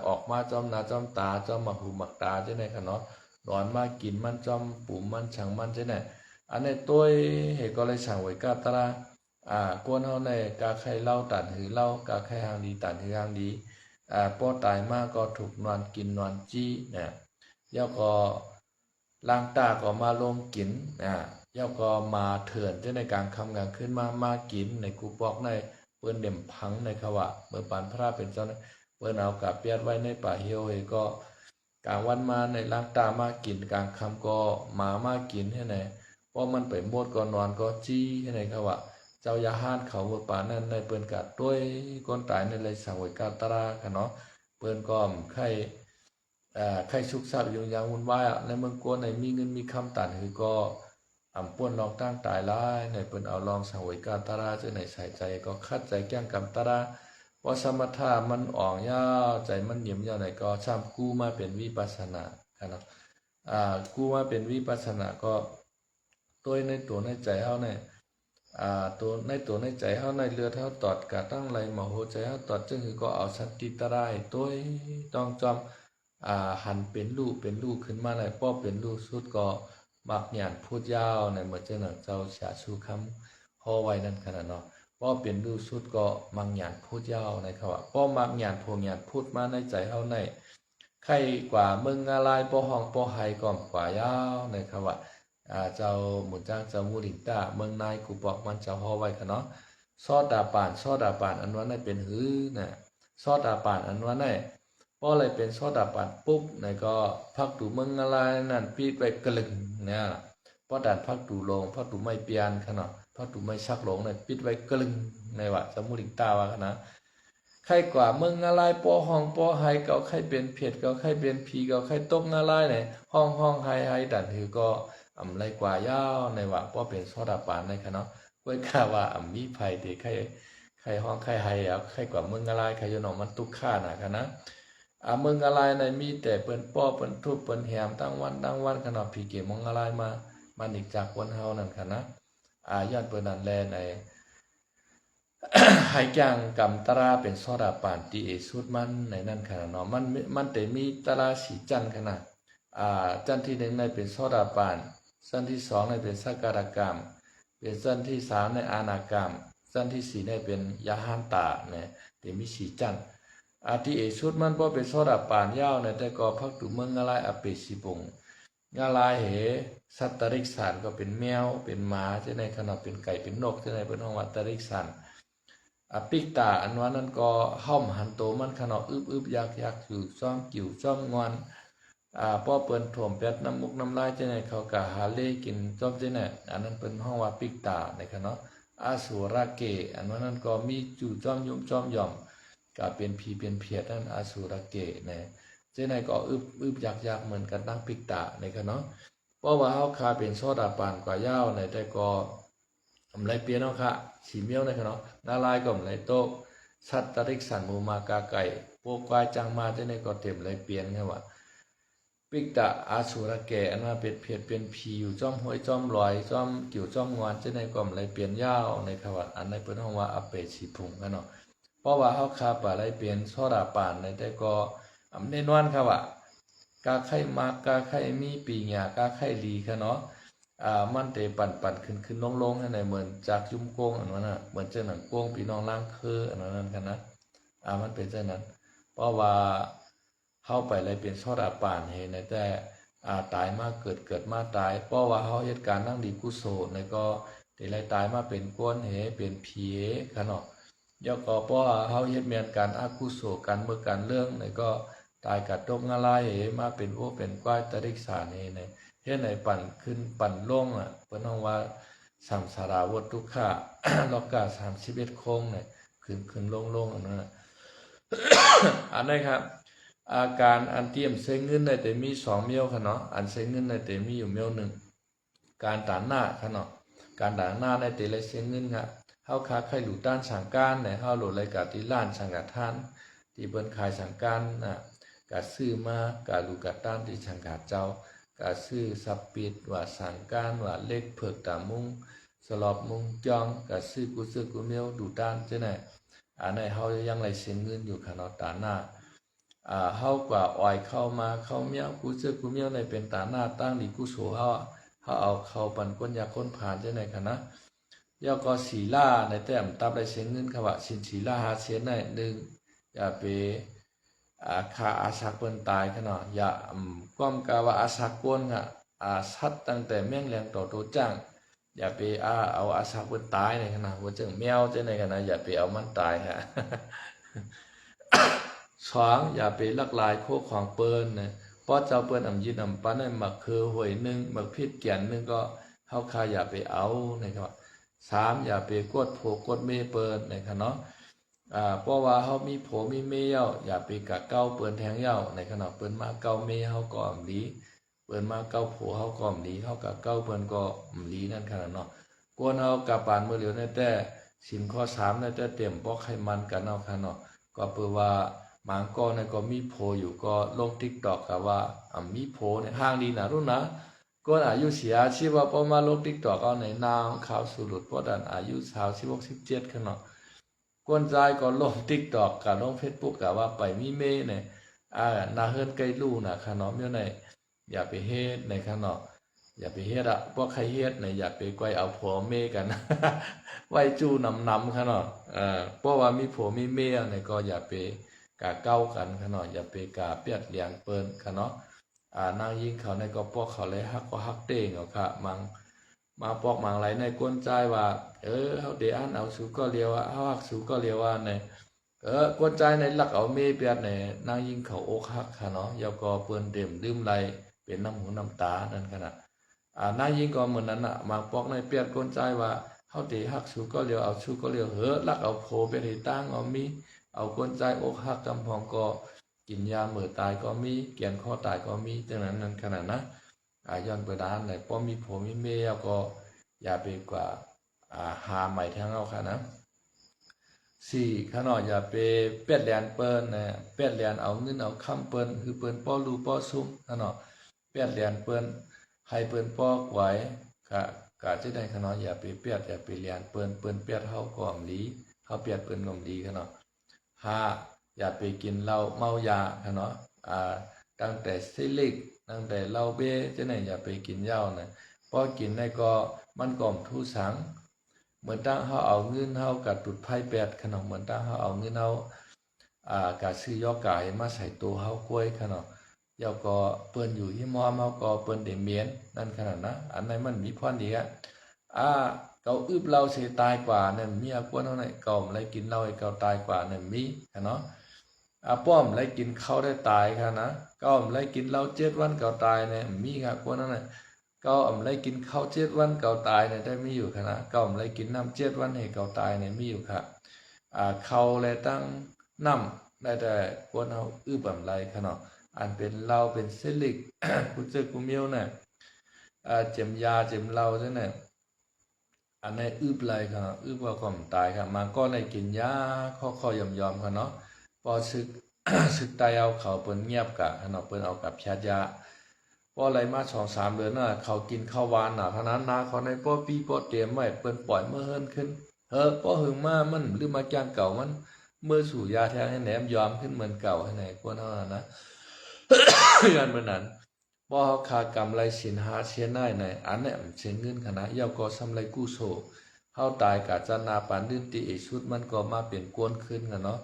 [SPEAKER 1] ออกมาจอมหน้าจอมตาจอมหมักหูหมักตาจังไหนกันเนาะ นอนมากินมันจอมปู่มันฉังมันใช่ไหมอันนี้ตัวเหตุก็เลยสั่งไว้กาตระกวนเฮาในกาไข่เล่าตัดหือเล่ากาไข่หางดีตัดหือหางดีป้อตายมากก็ถูกนอนกินนอนจี้เนี่ยแล้วก็ล้างตาก็มาลงกินแล้วก็มาเถื่อนในการคำงานขึ้นมากินในกูบอกในเปิ้นเด่มพังในขวะเมื่อปานพระเป็นเจ้าเปิ้นเอากับเปียดไว้ในป่าเฮียวก็กลางวันมาในล้างตามากินกลางคำก็มากินให้ไหนเพราะมันไปหมดก็นอนก็จี้ให้ไหนขวะเจ้ายาหานเขาเมื่อปานนั้นในเปิ้นกัดด้วยก้นตายในเลยสังเวยกาตราค่ะเนาะเปิ้นก็ไข่ชุกซับอยู่อย่างวุ่นวายในเมืองกวนในมีเงินมีคำตัดคือก็ป่วนลองตั้งตายร้ายในเปิ้นเอาลองสังเวยกาตราจะในใส่ใจก็คัดใจแก้งกำตราว่าสมถะมันอ่องยาวใจมันเยี่ยมยาวไหนก็ช่ำกู้มาเป็นวิปัสสนาครับกู้มาเป็นวิปัสสนาก็ตัวในตัวในใจเฮาเนี่ยตัวในใจเฮาในเรือเท่าตอดกะตั้งไหลมาโหใจเฮาตอดจึงคือก็เอาสันติตรายตัวต้องจอมหันเป็นลูกขึ้นมาในป้อเป็นลูกสุดก็มักหยาดพูดยาวในเมื่อเจ้าหนังเจ้าเสียชูคำพอไว้นั่นขนาดเนาะป้อเป็นลูกสุดก็มักหยาดพูดยาวในเขาว่าป้อมักหยาดพวงหยาดพูดมาในใจเฮาในใครกว่ามึงอะไรป้อห้องป้อไห้ก่อมกว่ายาวในเขาว่าเจ้าหมุนจ้างเจ้ามูลิงตาเมืองนายกูบอกมันเจ้าฮอไว้ค่ะเนาะซอดาปานอันว่าในเป็นหื้อน่ะซอดาปานอันว่าในพออะไรเป็นซอดาปานปุ๊บในก็พักดูเมืองอะไรนั่นปีดไปกลึงเนี่ยพอดันพักดูลงพักดูไม่เปลี่ยนค่ะเนาะพักดูไม่ชักหลงเนี่ยปิดไว้กลึงในว่าเจ้ามูลิงตาว่าค่ะนะใครกว่าเมืองอะไรป้อห้องป้อไฮเก่าใครเป็นเพียดเก่าใครเป็นผีเก่าใครตกอะไรเนี่ยห้องไฮดันคือก็ไรกว่ายาวในว่าป้อเป็นซอดาปานในค่ะเนาะไว้ข่าว่ามีภัยเด็กใครห้องใครไฮใครกว่าเมืองอะไรใครยนอมันตุกข่าน่ะค่ะนะเมืองอะไรในมีแต่เปิ้นป้อเปิ้นทุบเปิ้นแหมตั้งวันขนาดผีเกมองอะไรมาอีกจากคนเฮานั่นค่ะนะยอดเปิ้นนั่นแลในให้จังกำตราเป็นซอดาปานตีเอสุดมันในนั่นค่ะเนาะมันแต่มีตราสีจันทร์ค่ะนะจันทร์ที่1ในเป็นซอดาปานสั้นที่2ในเป็นสักการกรรมเป็นสั้นที่3ในอานากรรมสั้นที่4ในเป็นยาหันตาเนี่ยแต่มีสีจันทร์ที่เอสุดมันบ่เป็นซอดาปานยาวในแต่ก็พักตุเมืองอะไรอเปสิปงงาลายเหสัตตริกสารก็เป็นแมวเป็นหมาจะในขณะเป็นไก่เป็นนกจะในเป็นห้องวัตตริกสารปิกตาอันว่านั้นก็ห้อมหันโตมันขณะอึบยักอยู่ซ่อมกิ่วซ่อมงอนป้อเปิ้นถ่วมเป็ดน้ำมุกน้ำลายจะไหนเขากะหาเล่กินจ้อมจะไหนอันนั้นเป็นห้องว่าปิกตาในขณะอาสุราเกอันว่านั้นก็มีจู่จ้อมยุ่มจ้อมหย่อมกะเป็นผีเป็นเพียดนั่นอาสุราเกเนี่ยจะไหนก็อึบยักเหมือนกันตั้งปิกตาในขณะเพราะว่าเฮาคาเป็นโซดาปานกว่ายาวในแต่ก็ไรเปียนเอาค่ะสีเมียวในขณะนาลายก็ไรโตสัตตริกสันมูมากาไก่พวกควายจังมาจะไหนก็เต็มไรเปียนไงวะปิกตะอาสุรแก่อันว่าเป็นเพียดเป็นผีอยู่จ้อมห้อยจ้อมลอยจ้อมกิ่วจ้อมงอนจะในกล่อมไรเปลี่ยนยาวในขวัดอันในเปิ้นห้องว่าอเปสีพุงกันเนาะเพราะว่าเฮาคาป่าไรเปลี่ยนซอดาปานในแต่ก็แน่นอนครับว่ากาไข่มากกาไข่มีปีหญ้ากาไข่ลีค่ะเนาะมันเตปั่นขึ้นลงให้ในเหมือนจากยุ้มโกงอันนั้นน่ะเหมือนเจ้าหนังโกงพี่น้องล้างคืออันนั้นกันนะมันเป็นเช่นนั้นเพราะว่าเข้าไปเลยเป็นซอดาปานเห็นแต่ตายมาเกิดมาตายเพราะว่าเฮาเหตุการณ์นั่งดีกุโสในก็ได้เลยตายมาเป็นก้นเหเป็นผีค่ะเนาะย่อก็เพราะว่าเฮาเฮ็ดเมียนการอกุโสกันเมื่อกันเรื่องในก็ตายกัดตกงาลายเหมาเป็นโอเป็นก้อยตริกษานี่ในเฮ็ดในปั่นขึ้นปั่นลงเพิ่นฮ้องว่าสัมสารวัฏทุกขะ โลกะ31โคงเนี่ยขึ้นลงอันนั้นอันนี้ครับอาการอันเตรียมเส้นเงินในแต่มี2เมียวค่ะเนาะอันเส้นเงินในแต่มีอยู่เมียว1การด่านหน้าค่ะเนาะการด่านหน้าในแต่ละเส้นเงินค่ะเฮาค้าขายหลู่ด้านสังการในเฮาโหลดรายการที่ร้านสังกัดท่านที่เปิ้นขายสังการกะซื้อมากะหลู่กะต้านที่สังกัดเจ้ากะซื้อสับปิดว่าสังการว่าเล็กเผือกตามุงสลอบมุงจองกะซื้อกูเมียวดูด้านจังได๋อันไหนเฮายังไหลเส้นเงินอยู่ค่ะเนาะด่านหน้า เฮากว่าอ้อยเข้ามาเข้าเมียวกูเจอกูเมียวในเป็นตาหน้าตั้งดีกูโสเฮาเอาเข้าปันก้นยาก้นผ่านจังได๋คะนะยอก็ศีลาในแต้มตับได้เสียเงินค่ะว่าสินศีลาหาเสียได้1อย่าไปฆ่าอาสักเปิ้นตายค่ะเนาะอย่าความกะว่าอาสักกวนอ่ะสัตว์ตั้งแต่แม่งแรงต่อโตจ้างอย่าไปเอาอาสักเปิ้นตายในค่ะนะว่าจังแมวจังได๋ค่ะนะอย่าไปเอามันตายฮะ 2อย่าไปลักลายโคของเปิ้นนะเพราะเจ้าเปิ้นยึดปันให้มักคือหวย1มักผิดเกียน1ก็เฮาค่าอย่าไปเอานะครับ3อย่าไปกดโผกดเมเปิ้นนะครับเนาะเพราะว่าเฮามีโผมีเมเย้าอย่าไปกะเก้าเปิ้นแทงเย้าในขณะเปิ้นมาเก้าเมเฮาก็อำดีเปิ้นมาเก้าโผเฮาก็อำดีเฮากะเก้าเปิ้นก็อำดีนั่นขนาดเนาะกวนเฮากะปานมื้อเหลียวในแต่สินข้อ3ในแต่เต็มบ่ไขมันกันเอาค่ะเนาะก็เพื่อว่าหมางก็เนี่ยก็มีโผอยู่ก็ลง TikTok ก็ว่ามีโผเนี่ยห่างดีนะรู้นะก่อนอายุเสียชีว่าพอมาลง TikTok เอาในนางข่าวสุรุดเพราะดันอายุ16 17ค่ะเนาะก่อนใจก็ลง TikTok กับลง Facebook ก็ว่าไปมีเมเนี่ยนาเฮิรนไกลลู่นะค่ะเนาะเมื่อไหร่อย่าไปเฮ็ดในค่ะเนาะอย่าไปเฮ็ดพวกใครเฮ็ดเนี่ยอย่าไปไกวเอาผัวเมกัน ไว้จู้นำค่ะเนาะเพราะว่ามีผัวมีเมียเนี่ยก็อย่าไปกะเก้ากันค่ะเนาะอย่าไปกะเปียดเลียงเปิ้นค่ะเนาะนางยิงเขาในก็พวกเขาเลยฮักก็ฮักเต้งเอาค่ะมาปอกมังไหลในกวนใจว่าเฮาเดอันเอาสูก็เรียวว่าเฮาฮักสูก็เรียวว่าในกวนใจในหลักเอาเมเปียดในนางยิงเขาอกฮักค่ะเนาะยาวก็เปิ้นเต็มดื่มไหลเป็นน้ำหูน้ำตานั่นขนาดนางยิงก็เหมือนนั้นน่ะมาปอกในเปียดกวนใจว่าเฮาเดฮักสูก็เรียวเอาสูก็เรียวลักเอาโผเป็นให้ตั้งเอามีเอากวนใจอกฮักกำพองก็กินยาเมื่อตายก็มีเกียนข้อตายก็มีจังนั้นนั่นขนาดนะย้อนไปด้านไหนป้อมีผัวมีเมียก็อย่าไปกว่าหาใหม่ทางเอาค่ะนะ4ขนาดอย่าไปเป็ดแลนเปิ้นนะเป็ดแลนเอาเงินเอาคำเปิ้นคือเปิ้นป้อรูป้อซุ่มขนาดเป็ดแลนเปิ้นให้เปิ้นป้อไว้กะจะได้ขนาดอย่าไปเป็ดอย่าไปแลนเปิ้นเป็ดเฮาก็อำดีเฮาเป็ดเปิ้นก็ดีขนาด5อย่าไปกินเหล้าเมายาค่ะเนาะตั้งแต่ซิลิกตั้งแต่เหล้าเบ้จังไหนอย่าไปกินเหล้านะพอกินได้ก็มันก่อมทุสังเหมือนตั้งเฮาเอาเงินเฮากัดตุดไพ่แปดขนาดเหมือนตั้งเฮาเอาเงินเฮากะซื้อยอกายมาใส่ตัวเฮากล้วยขนาดยาก็เปิ้นอยู่ที่มอมเฮาก็เปิ้นได้เมียนนั่นขนาดนะอันไหนมันมีพรดีเกาอึบเราเสียตายกว่าเนี่ยมีกวนเท่าไหร่เก่าอะไรกินเหล้าให้เก่าตายกว่าเนี่ยมีเนาะป้อมอะไรกินข้าวได้ตายค่ะนะเก่าอะไรกินเหล้า7 วันเก่าตายเนี่ยมีค่ะกวนนั้นน่ะเก่าอะไรกินข้าว7 วันเก่าตายเนี่ยได้มีอยู่ค่ะนะเก่าอะไรกินน้ำ7 วันให้เก่าตายเนี่ยมีอยู่ค่ะข้าวอะไรตั้งน้ำได้แต่กวนเฮาอึบอะไรค่ะเนาะอันเป็นเหล้าเป็นซิลิก กูเจอกูเมียวเนี่ยเจ็มยาเจ็มเหล้าจังเนี่ยอันในอึบไรครับอึบว่าความตายครับมาก็ในกินยาข้อยอมครับเนาะพอซึก ซึกตายเอาเขาเปิ้นเงียบกะเนาะเปิ้นเอากับชาติยาพออะไรมา2-3 เดือนน่ะเขากินข้าวหวานน่ะเท่านั้นนาเขาในป้อปีป้อเตรียมไว้เปิ้นปล่อยเมื่อเฮินขึ้นป้อหึงมามันหรือมาจ้างเก่ามันเมื่อสู่ยาแท้ให้แหนมยอมขึ้นเหมือนเก่าให้ไหนกวนเท่านั้นนะ ยันเมื่อนั้นพอขากำไรสินหาเชียนได้ในอันเนี่ยเสียเงินขนาดยาวก็สำไรกู้โซเฮาตายกะจันนาปานดื้นติอีชุดมันก็มาเปลี่ยนกวนขึ้นกันเนาะ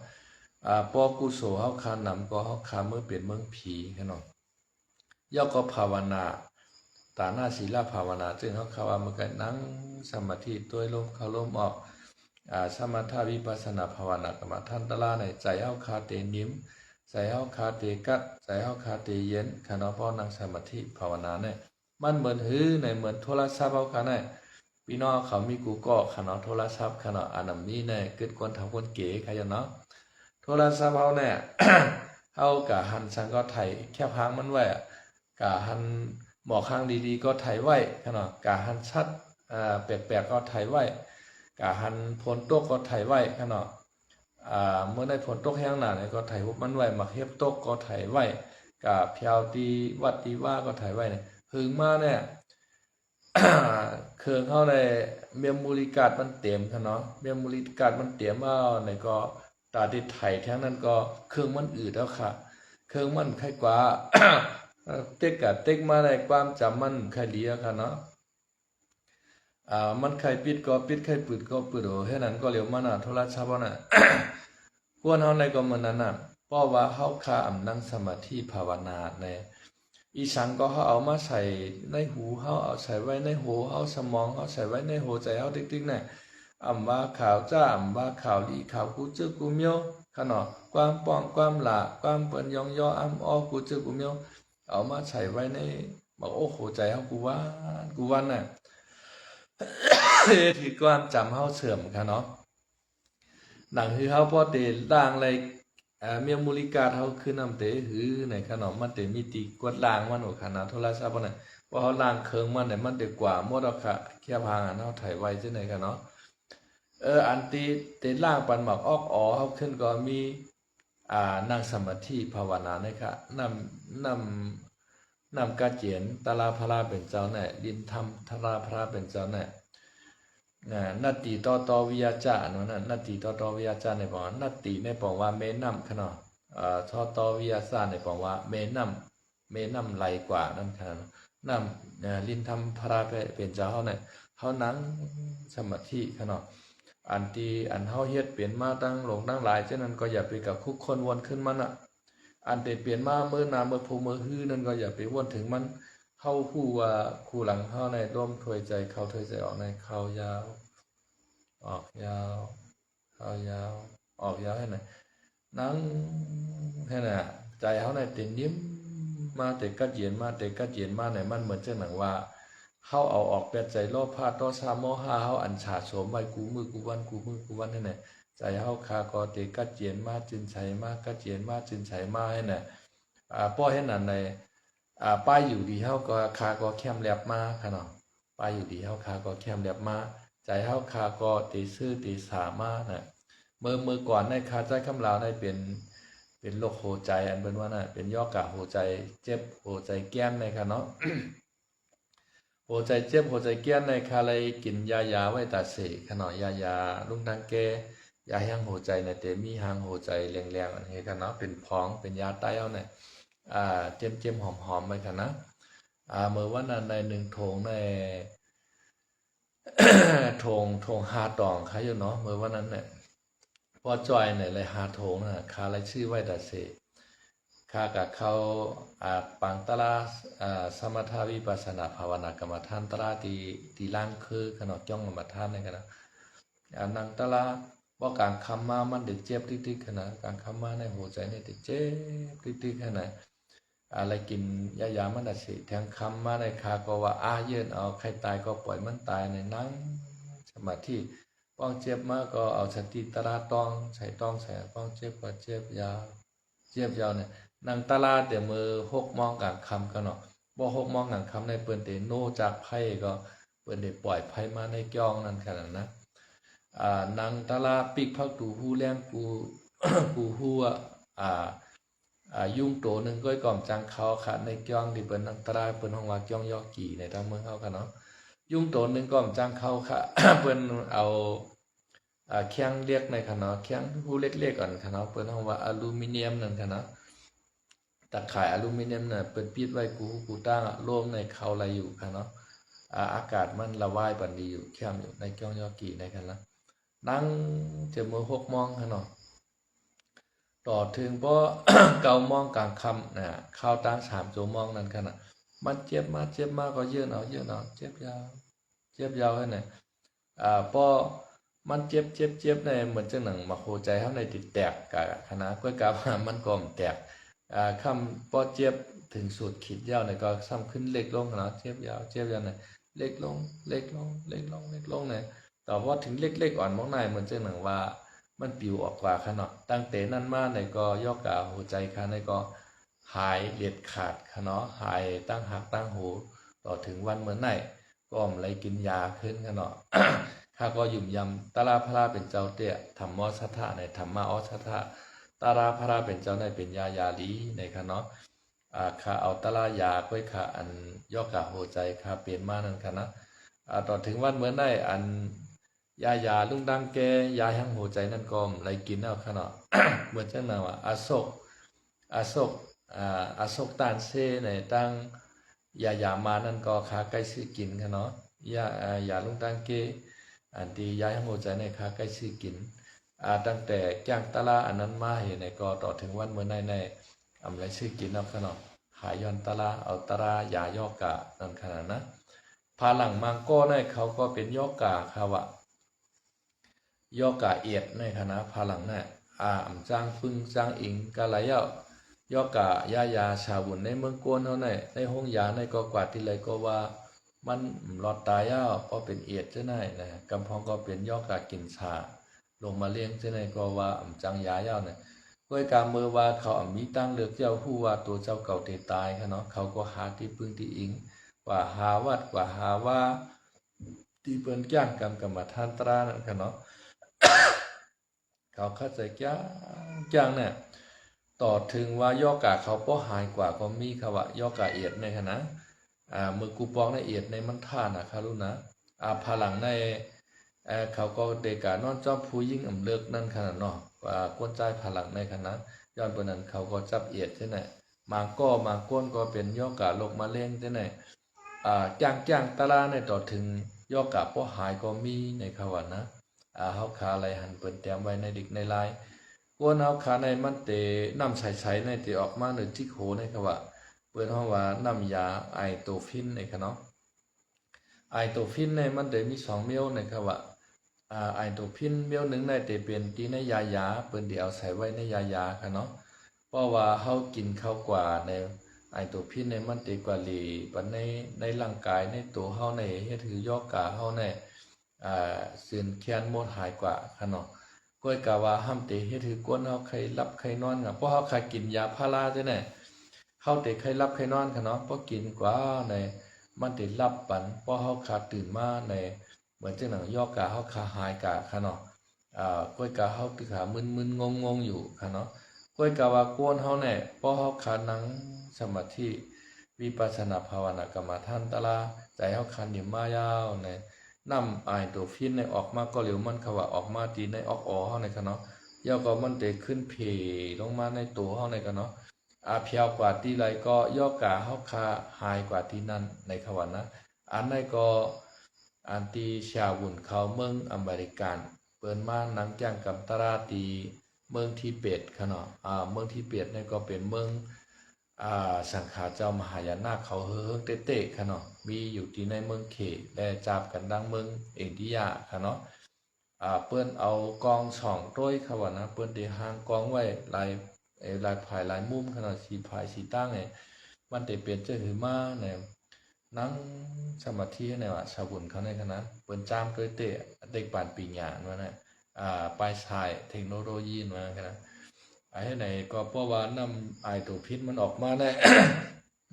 [SPEAKER 1] ปอกู้โซเฮาคานำก็เฮาคาเมื่อเปลี่ยนเมืองผีกันเนาะยาวก็ภาวนาตาหน้าศีลภาวนาจึงเฮาคาว่ามันก็นั่งสมาธิตัวลมเข้าลมออกสมถะวิปัสสนาภาวนากรรมฐานตะลาในใจเฮาคาเตนิ่มใส่เฮาคาเตกัดใส่เฮาคาเตเย็นขณะพอนั่งสมาธิภาวนาเนี่ยมันเหมือนในเหมือนโทรศัพท์เฮาค่ะเนี่ยพี่น้องเขามีกูก็ขณะโทรศัพท์ขณะอันนั้นมีเนี่ยเกิดคนทำคนเก๋ค่ะเนาะโทรศัพท์เฮาเนี่ย เฮากะหันสังก็ไถแคบหางมันไว้กะหันหมอกข้างดีๆก็ไถไว้ขณะกะหันชัดแปลกๆก็ไถไว้กะหันฝนตกก็ไถไว้ขณะเมื่อได้ฝนตกแห้งหนาเนี่ยก็ไถหุบมันไว้มักเฮ็บตกก็ไถไว้กะเพียวตีวัดตีว่าก็ไถไว้เนี่ยหึงมาเนี่ย เครื่องเข้าในเมมโมรี่การ์ดมันเต็มค่ะเนาะเมมโมรี่การ์ดมันเต็มว่าเนี่ยก็ตาติดไถแท้งนั้นก็เครื่องมันอืดแล้วค่ะ เครื่องมันใครกว่า เต็กกะเต็กมาในความจำมันใครเหลียค่ะเนาะมันใครปิดก็ปิดใครปิดก็ปิดโอ้เฮ็ดนั้นก็เหลียวมันโทรศัพท์น่ะ ควรเฮาในก็มันนั้นน่ะเพราะว่าเฮาคานั่งสมาธิภาวนาในอีสังก็เฮาเอามาใส่ในหูเฮาเอาใส่ไว้ในหูเฮาสมองเฮาใส่ไว้ในหัวใจเฮาติ๊กๆน่ะว่าข่าวจ้าว่าข่าวลีข่าวกูจึกกูเมียวค่ะเนาะความป้องความหละความเปิ้นยองยออ้อกูจึกกูเมียวเอามาใส่ไว้ในบอกโอ้หัวใจเฮากูว่าน่ะ ที่ความจำเฮาเสื่อมค่ะเนาะหนังคือเฮาพอเตล่างเลยเมียมูลิกาเฮาคือนำเตหือในขนมมันเตมีติกวดล่างมันโอค่ะนะโทรศัพท์น่ะพอเฮาล่างเคิงมันเนี่ยมันเดกว่าหมดค่ะแค่พางเฮาไถไว้จังได๋ค่ะเนาะอันที่เตล่างปันหมักออกอ๋อเฮาขึ้นก็มีนั่งสมาธิภาวนานะคะนำกาเจียนตาลาพราเป็นเจ้าแน่ลินธรรมตาลาพราเป็นเจ้าแน่นัตติตอวิยาจาเนาะนัตติตอวิยาจาในบอกว่านัตติในบอกว่าเมน้ำขนาดตอวิยาจาในบอกว่าเมน้ำไหลกว่านั่นค่ะน้ำลินธรรมพราเป็นเจ้าเนี่ยเขานั่งสมาธิขนาดอันที่อันเฮาเฮ็ดเปลี่ยนมาตั้งหลงตั้งหลายเช่นนั้นก็อย่าไปกับคุกคนวนขึ้นมันอ่ะอันที่เปลี่ยนมาเมื่อนาเมื่อภูเมื่อฮื้อนั่นก็อย่าไปวนถึงมันเข้าคู่ว่าคู่หลังเข้าในร่วมถวยใจเข้าถวยใจออกในเข้ายาวออกยาวเข้ายาวออกยาวให้ไหนนั่งให้น่ะใจเขาในติ่งยิ้มมาแต่กัดเย็นมาแต่กัดเย็นมาในมันเหมือนเจ้าหนังว่าเขาเอาออกเป็ดใจโลภะโทสะโมหะเขาอันฉาโฉมไว้กูมือกูวันให้ไหนใจเขาคาก็แต่กัดเย็นมาจินไฉมากัดเย็นมาจินไฉมาให้ไหนป้อให้นั่นในป้ายอยู่ดีเฮาก็คาก็แคมแลบมาค่ะเนาะป้ายอยู่ดีเฮาคาก็แคมแลบมาใจเฮาคาก็ตีซื่อตีสามาน่ะเมื่อก่อนในคาใจคำลาวได้เป็นโรคหัวใจอันเป็นว่าน่ะเป็นย่อกะหัวใจเจ็บหัวใจแก้นในค่ะเนาะ หัวใจเจ็บหัวใจแก้นในคาเลยกินยาไว้ตาเสค่ะเนาะยาลุงทางแกยาแห้งหัวใจในเตมีหางหัวใจแรงๆอันนี้ค่ะเนาะเป็นพ้องเป็นยาใต้เอาเนี่ยเจียมหอมๆไปค่ะนะเมื่อวันนั้นในหนึ่งโถงใน โถงหาตองค่ะอยู่เนาะเมื่อวันนั้นเนี่ยพอจอยเนี่ยเลยหาโถงน่ะคาเลยชื่อไว้ดัสเซคากับเขาปังตลาสมถาวิปัสสนาภาวนากรรมฐานตลาตีล่างคือขนมจ้องกรรมฐานในกันนะนังตลาว่าการคำมามันเด็ดเจ็บติ๊กๆขนาดการคำมาในหัวใจเนี่ยเด็ดเจ็บติ๊กๆขนาดอะไรกินยามันดัดสิแทงคำมาในคาก็ว่าเยื่นเอาใครตายก็ปล่อยมันตายในนั่งสมาธิป้องเจ็บมากก็เอาสติตราต้องใส่ป้องเจ็บก็เจ็บยาวเนี่ยนางตลาดเดี๋ยวมือ6 โมงกลางค่ำกันเนาะบ่6 โมงกลางค่ำในเปิ้นเตโนจากไพ่ก็เปิ้นได้ปล่อยไพ่มาในจ้องนั่นขนาดนะนางตลาดปิกพักตูฮู้แรงปู ปูฮู้ยุ่งโตนึงก็ก่อมจังเขาค่ะในจ้องที่เปิ้นนางตลาดเปิ้นฮ้องว่าจ้องยอกี่ในทางเมืองเฮากันเนาะยุ่งโตนึงก่อมจังเขาค่ะ เปิ้นเอาเคียงเรียกในค่ะเนาะเคียงผู้เล็กๆก่อนค่ะเนาะเปิ้นฮ้องว่าอลูมิเนียมนั่นค่ะเนาะตะข่ายอลูมิเนียมน่ะเปิ้นปิดไว้กูตั้งร่วมในเขาอะไรอยู่ค่ะเนาะอากาศมันระบายปานดีอยู่แคมอยู่ในจ้องยอกี่ในกันนะนั่งจะมื้อ6 โมงค่ะเนาะต่อถึงบ่ 9 โมงกลางค่ำนะเข้าตั้ง3 ชั่วโมงนั่นค่ะน่ะมันเจ็บมาก็ยืนเอาเจ็บยาวให้น่ะพอมันเจ็บในเหมือนจังหนังมาโคใจเฮาในติดแตกกะคณะก้อยกามันก็แตกคำพอเจ็บถึงสุดขีดยาวเนี่ยก็ซ้ำขึ้นเล็กลงนะเจ็บยาวเนี่ยเล็กลงเนี่ยแต่พอถึงเล็กอ่อนมากในเหมือนจังหนังว่ามันปิวออกกว่าขนาดตั้งแต่นั้นมาในก็ยอกกาหัวใจค่ะในก็หายเลียดขาดค่ะเนาะหายตั้งหักตั้งหูต่อถึงวันเหมือนไหนก็เลยกินยาขึ้นค่ะเนาะ ข้าก็ยุ่มยำตาราพระเป็นเจ้าเตี้ยธรรมอสัทธะในธรรมะอสัทธะตาราพระเป็นเจ้าในเป็นยาลีในค่ะเนาะข้าเอาตารายาก้อยข้าอันยอกกะหัวใจข้าเปลี่ยนมานั่นค่ะนะต่อถึงวันเหมือนได้อันยาลุงดังแกยาแห้งหัวใจนั่นก็เลยกินเอาค่ะเนาะ เหมือนจังนั้นว่าอโศก อโศกตานเซในตั้งยามานั่นก็ค้าใกล้ซื้อกินค่ะเนาะยาลุงตังเกอันที่ย้ายหัวใจในค้าใกล้ซื้อกินตั้งแต่จ้างตลาอันนั้นมาเห็นในก็ต่อถึงวันเมื่อในอำไรซื้อกินเอาค่ะเนาะหายอนตลาเอาตลายายอกะนั่นขนาดนะพาหลังมังโก้ในเขาก็เป็นยอกะค่ะว่ายอกะเอียดในคณะพาหลังเนี่ยอำจ้างปึ้งจ้างอิงกะไรยอกะยาชาบุญในเมืองกวนเท่านั้นในห้องยาในก็กวาดที่เลยก็ว่ามันหลอดตายก็เป็นเอียดเจ้าไหนนะกำพองก็เป็นยอกะกินชาลงมาเลี้ยงเจ้าไหนก็ว่าจังยาเนี่ยด้วยการเมื่อว่าเขามีตั้งเลือกเจ้าผู้ว่าตัวเจ้าเก่าเตตายค่ะเนาะเขาก็หาที่พึ่งที่อิงว่าหาวัดว่าหาว่าที่เปิ้นจ้างกรรมฐานตรานั่นค่ะเนาะ เขาเข้าใจจ้างเนี่ยต่อถึงว่ายอกะเขาป้อหายกว่าก็มีค่ะว่ายอกะเอียดในคณะมือกูปองในเอียดในมันท่านะคะรู้นะพาหลังในเขาก็เดกานอนจอบผู้ยิ่งอำเลิกนั่นขนาดเนาะก้นใจพาหลังในคณะย้อนปนั้นเขาก็จับเอียดใช่ไหมมาก้นก็เป็นยอกะลกมาเล่งใช่ไหมจ้างตะลาในต่อถึงยอกะป้อหายก็มีในขวันะเฮาขาอะไรหันเปิ้นแต้มไว้ในดิกในลายกวนเฮาขาในมันเตน้ำใสๆในเตออกมาหนึ่งที่โขในค่ะว่าเปิ้นเฮาว่าน้ำยาไอโตฟินในค่ะเนาะไอโตฟินในมันเตมี2เมลในค่ะว่าไอโตฟินเมลหนึ่งในเตเป็นที่ในยาเปิ้นเดี๋ยวใส่ไว้ในยาค่ะเนาะเพราะว่าเฮากินข้าวกว่าในไอโตฟินในมันเตกว่าหลีปันในร่างกายในตัวเฮาในเฮ็ดคือยอกะเฮาในสื่นแค้นหมดหายกว่าค่ะเนาะก้อยกะว่าห้ามเตเฮ็ดคือกวนเฮาใครรับใครนอนค่ะเพราะเฮาใครกินยาพาราจังได๋เฮาเตใครรับใครนอนค่ะเนาะเพราะกินกว่าในมันเตรับปันเพราะเฮาขาดตื่นมาในเหมือนจังหนังยอกะเฮาขาหายกะค่ะเนาะก้อยกะเฮาตึกหามึนๆงงๆอยู่ค่ะเนาะก้อยกะว่ากวนเฮาเนี่ยเพราะเฮาขาดนั่งสมาธิวิปัสสนาภาวนากรรมฐานตะลาใจเฮาขาดนิ่มมายาวในน้ำไอตัวฟินในออกมาก็เหลียวมันเขาว่าออกมาตีในออกเฮาในกันเนาะย่อก็มันเตขึ้นเพลงมาในตัวเฮาในกันเนาะเพียวกว่าที่ไรก็ย่อกะเฮาคาหายกว่าที่นั่นในขวันะอันในก็อันที่ชาวบุญเขาเมืองอเมริกันเปิ้นมานังจ้างกับตราตีเมืองทิเบตค่ะเนาะเมืองทิเบตนี่ก็เป็นเมืองสังฆาเจ้ามหายานาคเขาเฮิงเตะค่ะเนาะมีอยู่ที่ในเมืองเขและจับกันดังเมืองเอินเดียค่ะเนาะเปิ้นเอากองช่องต้วยค่ะว่านะเปิ้นได้หางกองไว้ลายภายลายมุมค่ะเนาะสีภายสีตั้งเนี่ยมันได้เป็นเจ้าหือมาเนี่ยนั่งสมาธิเนี่ยว่าชาวบุญเขาในคณะเปิ้นจามต้วยเตะเด็กป่านปีญาณว่านะปลายชายเทคโนโลยีมาค่ะนะให้ไหนก็เพราะว่าน้ำไอตัวพิษมันออกมาใน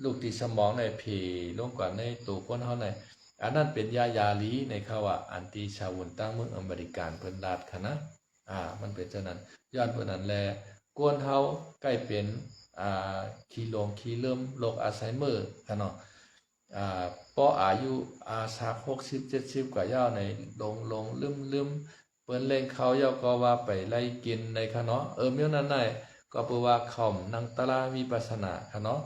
[SPEAKER 1] ลูกที่สมองในผีลงกว่าในตัวคนเฮาในอันนั้นเป็นยาลีในเขาว่าอันตีชาวอุ่นตั้งเมืองอเมริกันเพิ่นลาดค่ะนะมันเป็นฉะนั้นย้อนเพิ่นนั้นแลกวนเฮาใกล้เป็นขี้เริ่มโรคอัลไซเมอร์ค่ะเนาะพออายุสัก60 70กว่ายาวในลงลืมเปิ้นเล่งเขายาก็ว่าไปไล่กินในค่ะเนาะเมียวนั้นได้ก็เปว่าเขานังตราวิปัสสนาค่ะเนาะ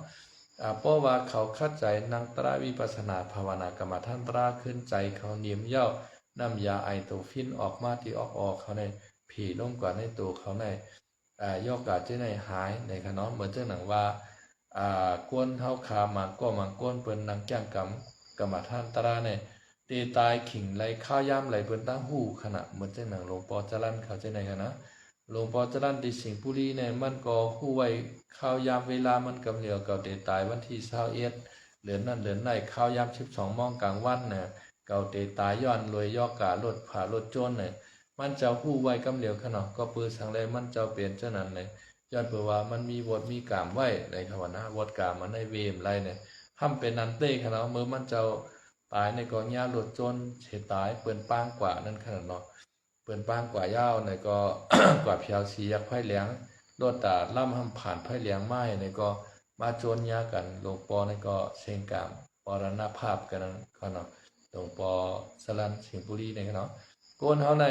[SPEAKER 1] เพราะว่าเขาเข้าใจนังตราวิปัสสนาภาวนากรรมฐานตราขึ้นใจเขาเนียมเย้าน้ำยาไอโตฟินออกมาที่ออกเขาในผีลงกว่าในตัวเขาในยอกกาเจ้ในหายในค่ะเนาะเหมือนเจ้าหนังว่ากวนเฮาขามันก้นเปิ้นนังแก้งกรรมฐานตราเนี่ยตีตายขิงไหลข้าวยามไหลเปิ้นตั้งหูขณะเหมือนเจ้าหนังหลวงปอจรัญเขาเจ้าในกันนะหลวงปอจรัญที่สิงห์บุรีเนี่ยมันก็ฮู้ไว้ข้าวยามเวลามันกำเหลียวเก่าเตตายวันที่21เดือนนั้นเดือนไหนข้าวยาม12 โมงกลางวันเนี่ยเก่าเตตายย้อนรวยยอการถผ่ารถโจรเนี่ยมันเจ้าฮู้ไว้กำเหลียวขนาดก็ปือสังเลยมันเจ้าเปลี่ยนเจ้านั้นเลยย้อนเพื่อว่ามันมีวดมีกามไว้ในคำว่านะวดกามมันในเวมไรเนี่ยห้ามเป็นนันเต้ขนาดเมื่อมันเจ้าตายในกองหญ้ารถโจรเฉตายเปิ้นปางกว่านั่นขนาดเนาะเปิ้นปางกว่ายาวในก็ กว่าเพียวสียักไผ่เหลียงโดดตาล่ำห้ำผ่านไผ่เหลียงไม้ในก็มาโจรยากันหลวงปอในก็เชงกามปรณภาพกันนั่นก็เนาะหลวงปอสลันสิงห์บุรีในเนาะโกนเฮาใน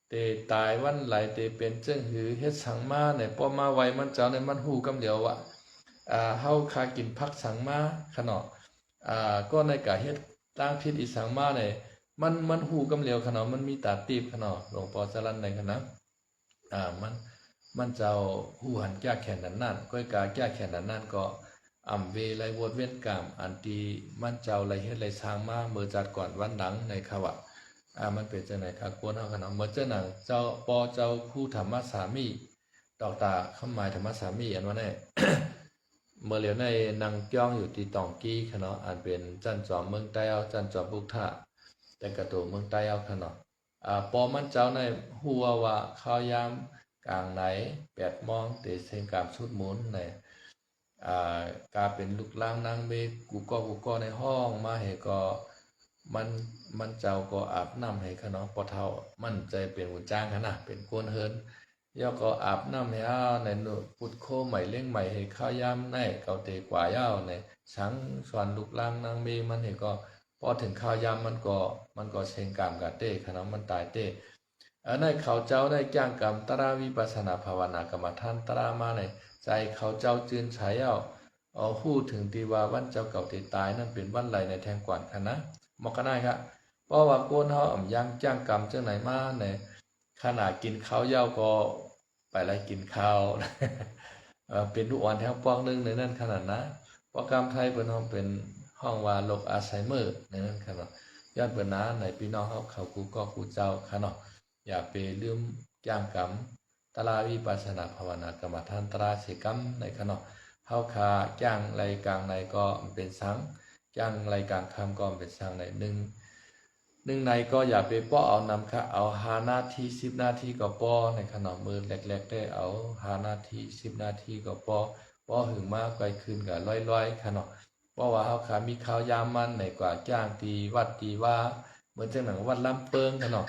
[SPEAKER 1] เตตายวันไหลเตเป็นเจิ้งหือเฮ็ดสังมาในป้อมาไว้มันเจ้าในมันฮู้กำเหลียวว่า เฮาคากินผักสังมาขะเนาะก็ในกะเฮ็ดต่างผิดอีสังมาเนี่ยมันฮู้กำเหลียวขะเนาะมันมีตาตีบขะเนาะหลวงพ่อสลันในขะนะมันเจ้าฮู้หันแก้แค้นนั้นๆก้อยกาแก้แค้นนั้นก็อำเวไลวดเว้นกามอันที่มันเจ้าไลเฮ็ดไลสร้างมาเมื่อจัดก่อนวันหลังในขะวะมันเป็นจังได๋ครับกวนเฮาขะเนาะเมื่อเจ้าหนังเจ้าปอเจ้าผู้ธรรมสามีดอกตาคำหมายธรรมสามีอันว่าแน่ เมื่อเหลียวในนางจ้องอยู่ที่ตองกี้ขะเนาะอันเป็นจันจอมเมืองใต้เอาจันจอมบุกท่าแต่กระตัวเมืองใต้เอาขะเนาะปอมันเจ้าในฮู้ว่าข้าวยามกลางไหน8 โมงเตเซงกามสุดหมุนในกาเป็นลูกล่างนางเมกูก็ในห้องมาให้ก็มันเจ้าก็อาบน้ำให้ขะเนาะปอเฒ่ามันใจเป็นหุ่นจ้างขะนะเป็นกวนเฮินย่อก็อาบน้ำให้ในนุพุดโคใหม่เล่งใหม่ให้ข้าวยามในเกาเตกว่าในสังสวนลูกล่างนางเมมันให้ก็พอถึงข้าวยามมันก็เชงกามกะเต้ขะเนาะมันตายเต้ในเขาเจ้าได้จ้างกรรมตราวิปัสสนาภาวนากรรมฐานตรามาในใจเขาเจ้าจืนใช้เอาพูดถึงตีว่าวันเจ้าเก่าตีตายนั่นเป็นวันไหลในแทงกวนคณะมอกกันได้ครับเพราะว่าโกนเฮายังจ้างกรรมจังไหนมาในขณะกินข้าวเหย้าก็ไปไล่กินข้าวเป็นลูกอ่อนแถวปอกนึงในนั้นขนาดนะโปรแกรมไทยเป็นเป็นห้องว่าโรคอัลไซเมอร์ในนั้นขนาดย้อนเปิ้นนะในพี่น้องเขากูก็กูเจ้าขนาดอย่าไปลืมจ้างกรรมตราวิปัสสนาภาวนากรรมฐานตราเสกรรมในขนาดเฮาคาจ้างไรกลางในก็เป็นสังจ้างไรกลางคำก็เป็นสังในหนึ่งในก็อย่าไปป้อเอานำค่ะเอา5 นาที10 นาทีก็ป้อในขนมมือแรกๆได้เอา5 นาที10 นาทีก็ป้อหึงมากไกลคืนกับร้อยๆขนมเพราะว่าเฮาขามีข้าวยามมันในกว่าจ้างตีวัดตีว่าเหมือนจังหนังวัดลำเปิงขนม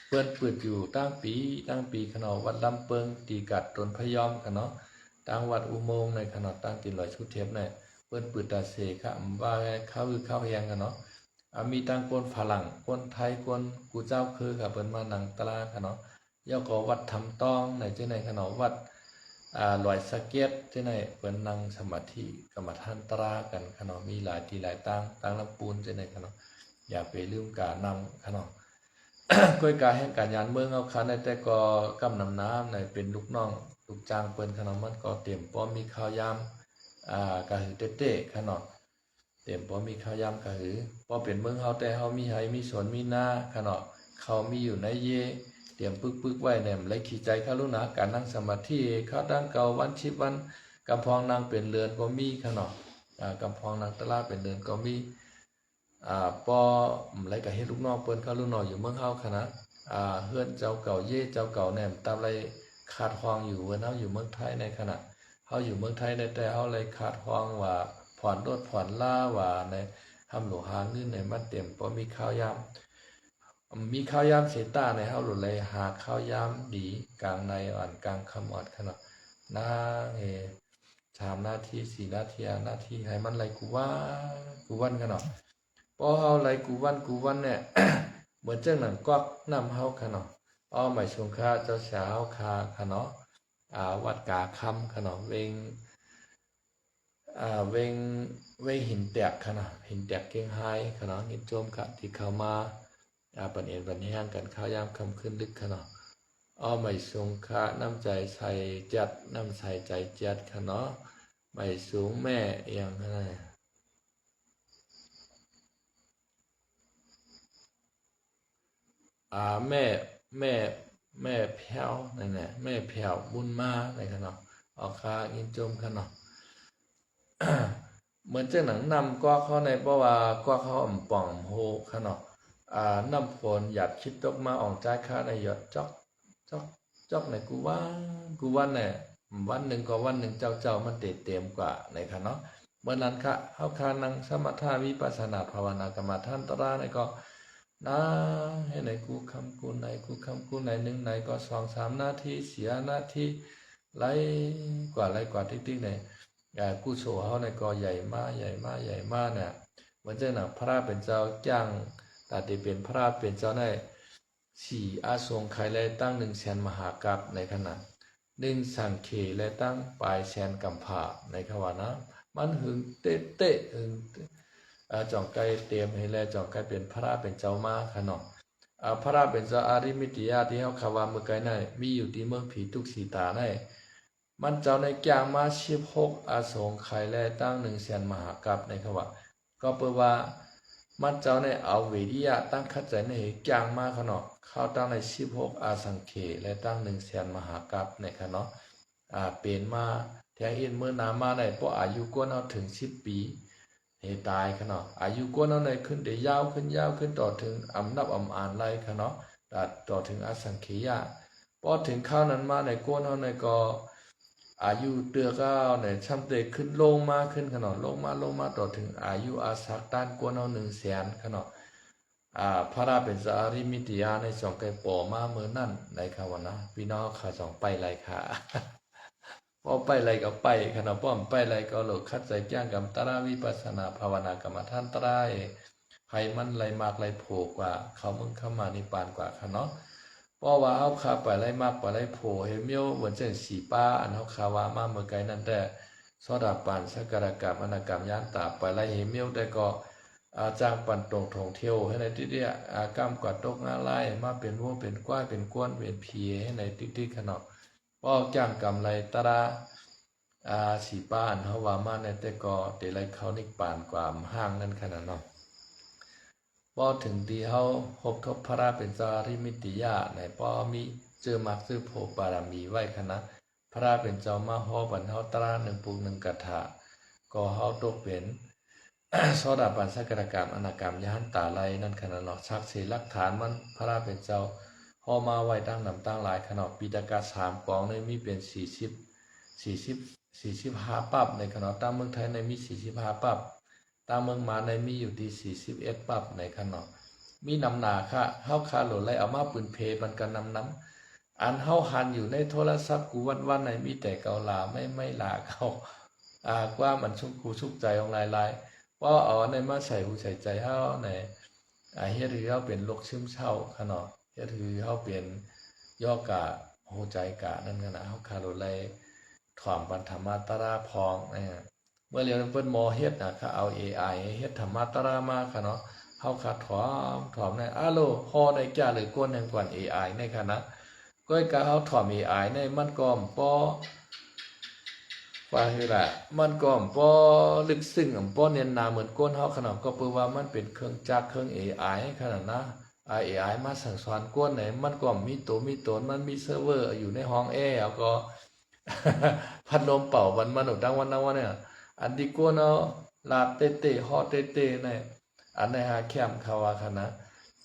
[SPEAKER 1] เปิ้นเปิดอยู่ตั้งปีขนมวัดลำเปิงตีกัดตนพยอมขนมตั้งวัดอุโมงค์ในขนมตั้งตีลอยชุดเทปเนี่ยเปิ้นปืดตาเสค่ะว่าข้าวแหงกันเนาะมีตั้งคนฝรั่งคนไทยคนกูเจ้าคือกับเปิ้นมานังตลาค่ะเนาะย่อก็วัดทำต้องในจังได๋ค่ะเนาะวัดลอยสะเก็ดจังได๋เปิ้นนั่งสมาธิกรรมฐานตรากันค่ะเนาะมีหลายที่หลายตั้งลำปูนจังได๋ค่ะเนาะอย่าไปลืมการนำค่ะเนาะ ก้อยกาแห่งการยานเมืองเอาคันแต่ก็กำนำน้ำในเป็นลูกน้องลูกจ้างเปิ้นค่ะเนาะมันก็เตรียมพร้อมมีข้าวยามกะหือเต้ๆค่ะเนาะเต็มบ่มีข้าวยามกะหือบ่เป็นเมืองเฮาแต่เฮามีไร่มีสวนมีนาค่ะเนาะเขามีอยู่ในเยเตรียมปึกๆไว้แหนมเลยขี้ใจคารุณาการนั่งสมาธิข้าดังเก่าวัน10 วันกำพองนางเป็นเรือนก็มีค่ะเนาะกำพองนางตะลาเป็นเรือนก็มีปอไรก็เฮ็ดลูกน้องเปิ้นเขาลูกน้องอยู่เมืองเฮาค่ะนะเฮือนเจ้าเก่าเย่เจ้าเก่าแหนมตามไรขาดฮองอยู่เฮือนเฮาอยู่เมืองไทยในขณะเฮาอยู่เมืองไทยแต่เฮาเลยขาดฮองว่าผ่อนรถผ่อนล่าว่าในทำหลวงหาเงินในมันเต็มเพราะมีข้าวยามเสตาในเฮาหลุเลยหาข้าวยามดีกลางในอ่อนกลางคำอ่อนขนาดนา3 นาที4 นาทีนาทีให้มันไหลกูวันขนาดพอเฮาไหลกูวันเนี่ย เหมือนจังหนังกวักนำเฮาขนาดเอาหมายชงค่าเจ้าสาวคาขนาดวัดกาคำขนาดเวงหินแตกขนาดหินแตกเก่งไฮขนาดนิจมค่ะที่เข้ามาปันเอ็นปันแห้งกันข้าวยามคำขึ้นลึกขนาดอ้อไม่สูงค่าน้ำใจใส่จัดน้ำใส่ใจจัดขนาดไม่สูงแม่เอียงขนาดแม่แพ้วนั่นแหละแม่แพ้วบุญมาในขนาดออกค่าอินจมขนาด เหมือนจังหนังนำก็เข้าในเพราะว่าก็เข้าป่องโฮขนาดน้ำฝนหยัดคิดตกมาออกใจค่าในหยดจอกในกูวันเนี่ยวันหนึ่งก็วันหนึ่งเจ้ามันเต็มกว่าในค่ะเนาะเมื่อนั้นค่ะเฮาคานังสมถาวิปัสสนาภาวนากรรมฐานตราในก็นะให้ไหนกูคำกูไหนหนึ่งไหนก็2-3 นาทีเสียนาทีไล่กว่าติ๊กๆเนี่ยกูโชว์เฮาในก็ใหญ่มากเนี่ยเหมือนจังหนังพระเป็นเจ้าจ้างแต่ที่เป็นพระเป็นเจ้าใน4 อาสงไขยเลยตั้ง100,000 มหากัปในขณะ 1สังเขและตั้งปลายแสนกำผาในคำว่านะมันหึงเตะเตะหึงจ่องไก่เตรียมให้แลจ่องไก่เป็นพระเป็นเจ้ามาค่ะเนาะพระเป็นเจ้าอาริมิติยาที่เฮาคำว่าเมื่อไกลนั้นมีอยู่ที่เมืองผีทุกสีตาในมันเจ้าในแกงมา16อาสงไขและตั้ง1แสนมหากัปในคำว่าก็เปิดว่ามันเจ้าในเอาเวริยะตั้งคัดใจในแกงมาค่ะเนาะเข้าตั้งใน16อาสังเขและตั้ง1แสนมหากัปในค่ะเนาะเป็นมาแทงอินเมื่อนามาในเพราะอายุกว่าเฮาถึง10ปีให้ตายค่ะเนาะอายุกว่าเฮาในขึ้นได้ยาวขึ้นต่อถึงอำนับอำอ่านไล่ค่ะเนาะต่อถึงอสังเขยะพอถึงข้าวนั้นมาในกวนเฮาในก็อายุเตือก้าวในช่ำเตขึ้นลงมาขึ้นขนาดลงมาต่อถึงอายุอาศักด้านกวนเฮา1แสนขนาดพระราเป็นสาริมิติยาใน2ไก่ปอมาเมื่อนั่นในคำว่านะพี่น้องขา2ไปไรค่ะพอไปไรก็ไปขนาดป้อมไปไรก็หลกคัดใจจ้างกับตราวิปัสสนาภาวนากรรมฐานตรายให้มันไรมากไรโผกว่าเขามึงเข้ามานิปานกว่าค่ะเนาะเพราะว่าเอาคาไปไรมากไปไรโผเฮเมียวเหมือนเช่นสีป้าอันเขาคาว่ามาเมื่อไกลนั่นแต่สอดาปานสักการกรรมอนากรรมย่านตาไปไรเฮเมียวได้ก็จ้างปั่นตรงท่องเที่ยวให้ในที่เดียกรรมกว่าตกงาไล่มาเป็นวัวเป็นกว้ายเป็นก้วนเป็นผีให้ในที่ขนาดป้อจ้างกรรมไรตราสีป้าอันเขาว่ามาในแต่ก็เดไรเขานิปานกว่าห้างนั่นขนาดเนาะพอถึงที่เขาพบทบพระเป็นจาริมิติยาในป้อมีเจอมักซื้อโภบารมีไว้คณะพระเป็นเจ้ามาฮอบรรเทาตรา1 ปุก 1กถาก็เขาตกเป็นโสดาบันสักการกรรมอนากรรมยานตาไลนั่นขนาดเนาะชักเสลักฐานมันพระเป็นเจ้าฮอมาไว้ตั้งนำตั้งหลายขนาดปีตากา3กองในมีเป็น45ปับในขณะตามเมืองไทยในมี45ปับตามเมืองมาในมีอยู่ที่41ปับในขณะมีนำหนาค่ะเฮาคาโหลดไล่เอามาปืนเพมันกันนำอันเฮาหันอยู่ในโทรศัพท์กูวันในมีแต่เกาลาไม่ลาเขาว่ามันชุกกูชุกใจของหลายๆว่าเอาในมาใส่หูใส่ใจเฮาในเฮ็ดให้เฮาเป็นโรคซึมเศร้าขนาดเฮ็ดให้เฮาเป็นย่อกะหูใจกะนั่นขนาดเฮาคาโหลดไล่ถ่อมปันธรรมตราพองเมื่อเรียนเปิ้นหมอเฮ็ดเขาเอา AI เฮ็ดธรรมตรามาค่ะเนาะเฮาคาถ่อมในโลฮอได้แก่เลยก้นแห่งกวน AI ในค่ะนะก้อยกะเฮาถ่อม AI ในมันก็ป้อว่าคือล่ะมันก็ป้อลึกซึ้งป้อเนียนนาเหมือนก้นเฮาขนาดก็เปิ้ว่ามันเป็นเครื่องจักรเครื่อง AI ขนาดนะAI มาสั่งสอนก้นไหนมันก็มีตัวมีตนมันมีเซิร์ฟเวอร์อยู่ในห้องแอร์แล้วก็พัดลมเป่าวันมนุษย์ดังวันเนี่ยอันที่กวนเนาะลาเตเตฮอเตเตเนี่ยอันในหาแคมเขาว่าคณะ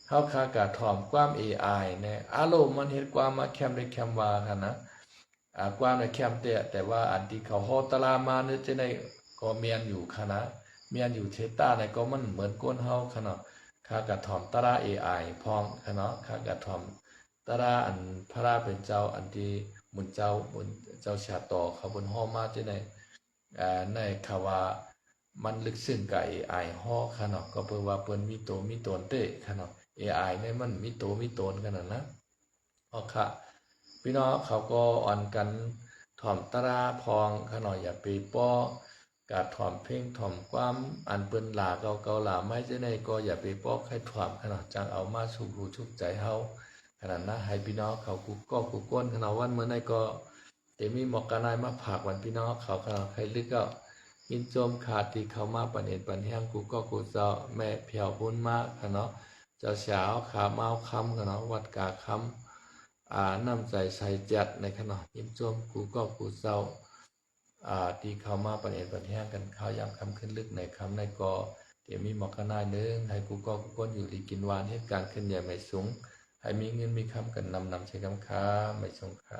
[SPEAKER 1] เฮาคากะถ่อมความ AI เนี่ยอารมณ์มันเฮ็ดความมาแคมได้แคมว่าคณะความในแคมแต่ว่าอันที่เขาฮอตลามาเนี่ยจะได้ก็เมียนอยู่คณะเมียนอยู่เทต้าในก็มันเหมือนก้นเฮาคณะคากะถ่อมตรา AI พองคณะคากะถ่อมตราอันพระเป็นเจ้าอันที่มุนเจ้าชาต่อเขาบนห้อมาจะในคำว่ามันลึกซึ้งกับ AI ห้อขนาดก็เพื่อว่าเปิ้นมีตัวมีตนเตะขนาด AI เนี่ยมันมีตัวมีตนขนาดนะค่ะพี่น้องเขาก็อ่อนกันถ่อมตราพองขนาดอย่าไปป้อกาถ่อมเพ่งถ่อมความอันเปิ้นหลาเกาหลาไม่จะได้ก็อย่าไปป้อให้ถ่อมขนาดจังเอามาสุขหูชุกใจเฮาขนาดนะให้พี่น้องเขากูก้นขนาดวันเมื่อไหร่ก็แต่มีหมอกกระนายมาผากวันพี่น้องเขาขนาดใครลึกก็ยินโจมขาดที่เขามาปันเอ็นปันแห้งกูเจ้าแม่เพียวพุ่นมากขนาดเจ้าสาวขาเมาคำขนาดวัดกาคำน้ำใจใส่จัดในขนาดยินโจมกูเจ้าที่เขามาปันเอ็นปันแห้งกันข้าวยำคำขึ้นลึกในคำในกอเดี๋ยวมีหมอกกระนายนึงให้กูก้นอยู่ดีกินวานเหตุการณ์ขึ้นใหญ่ไม่สูงให้มีเงินมีคำกันนำใช้คำค้าไม่สงค่ะ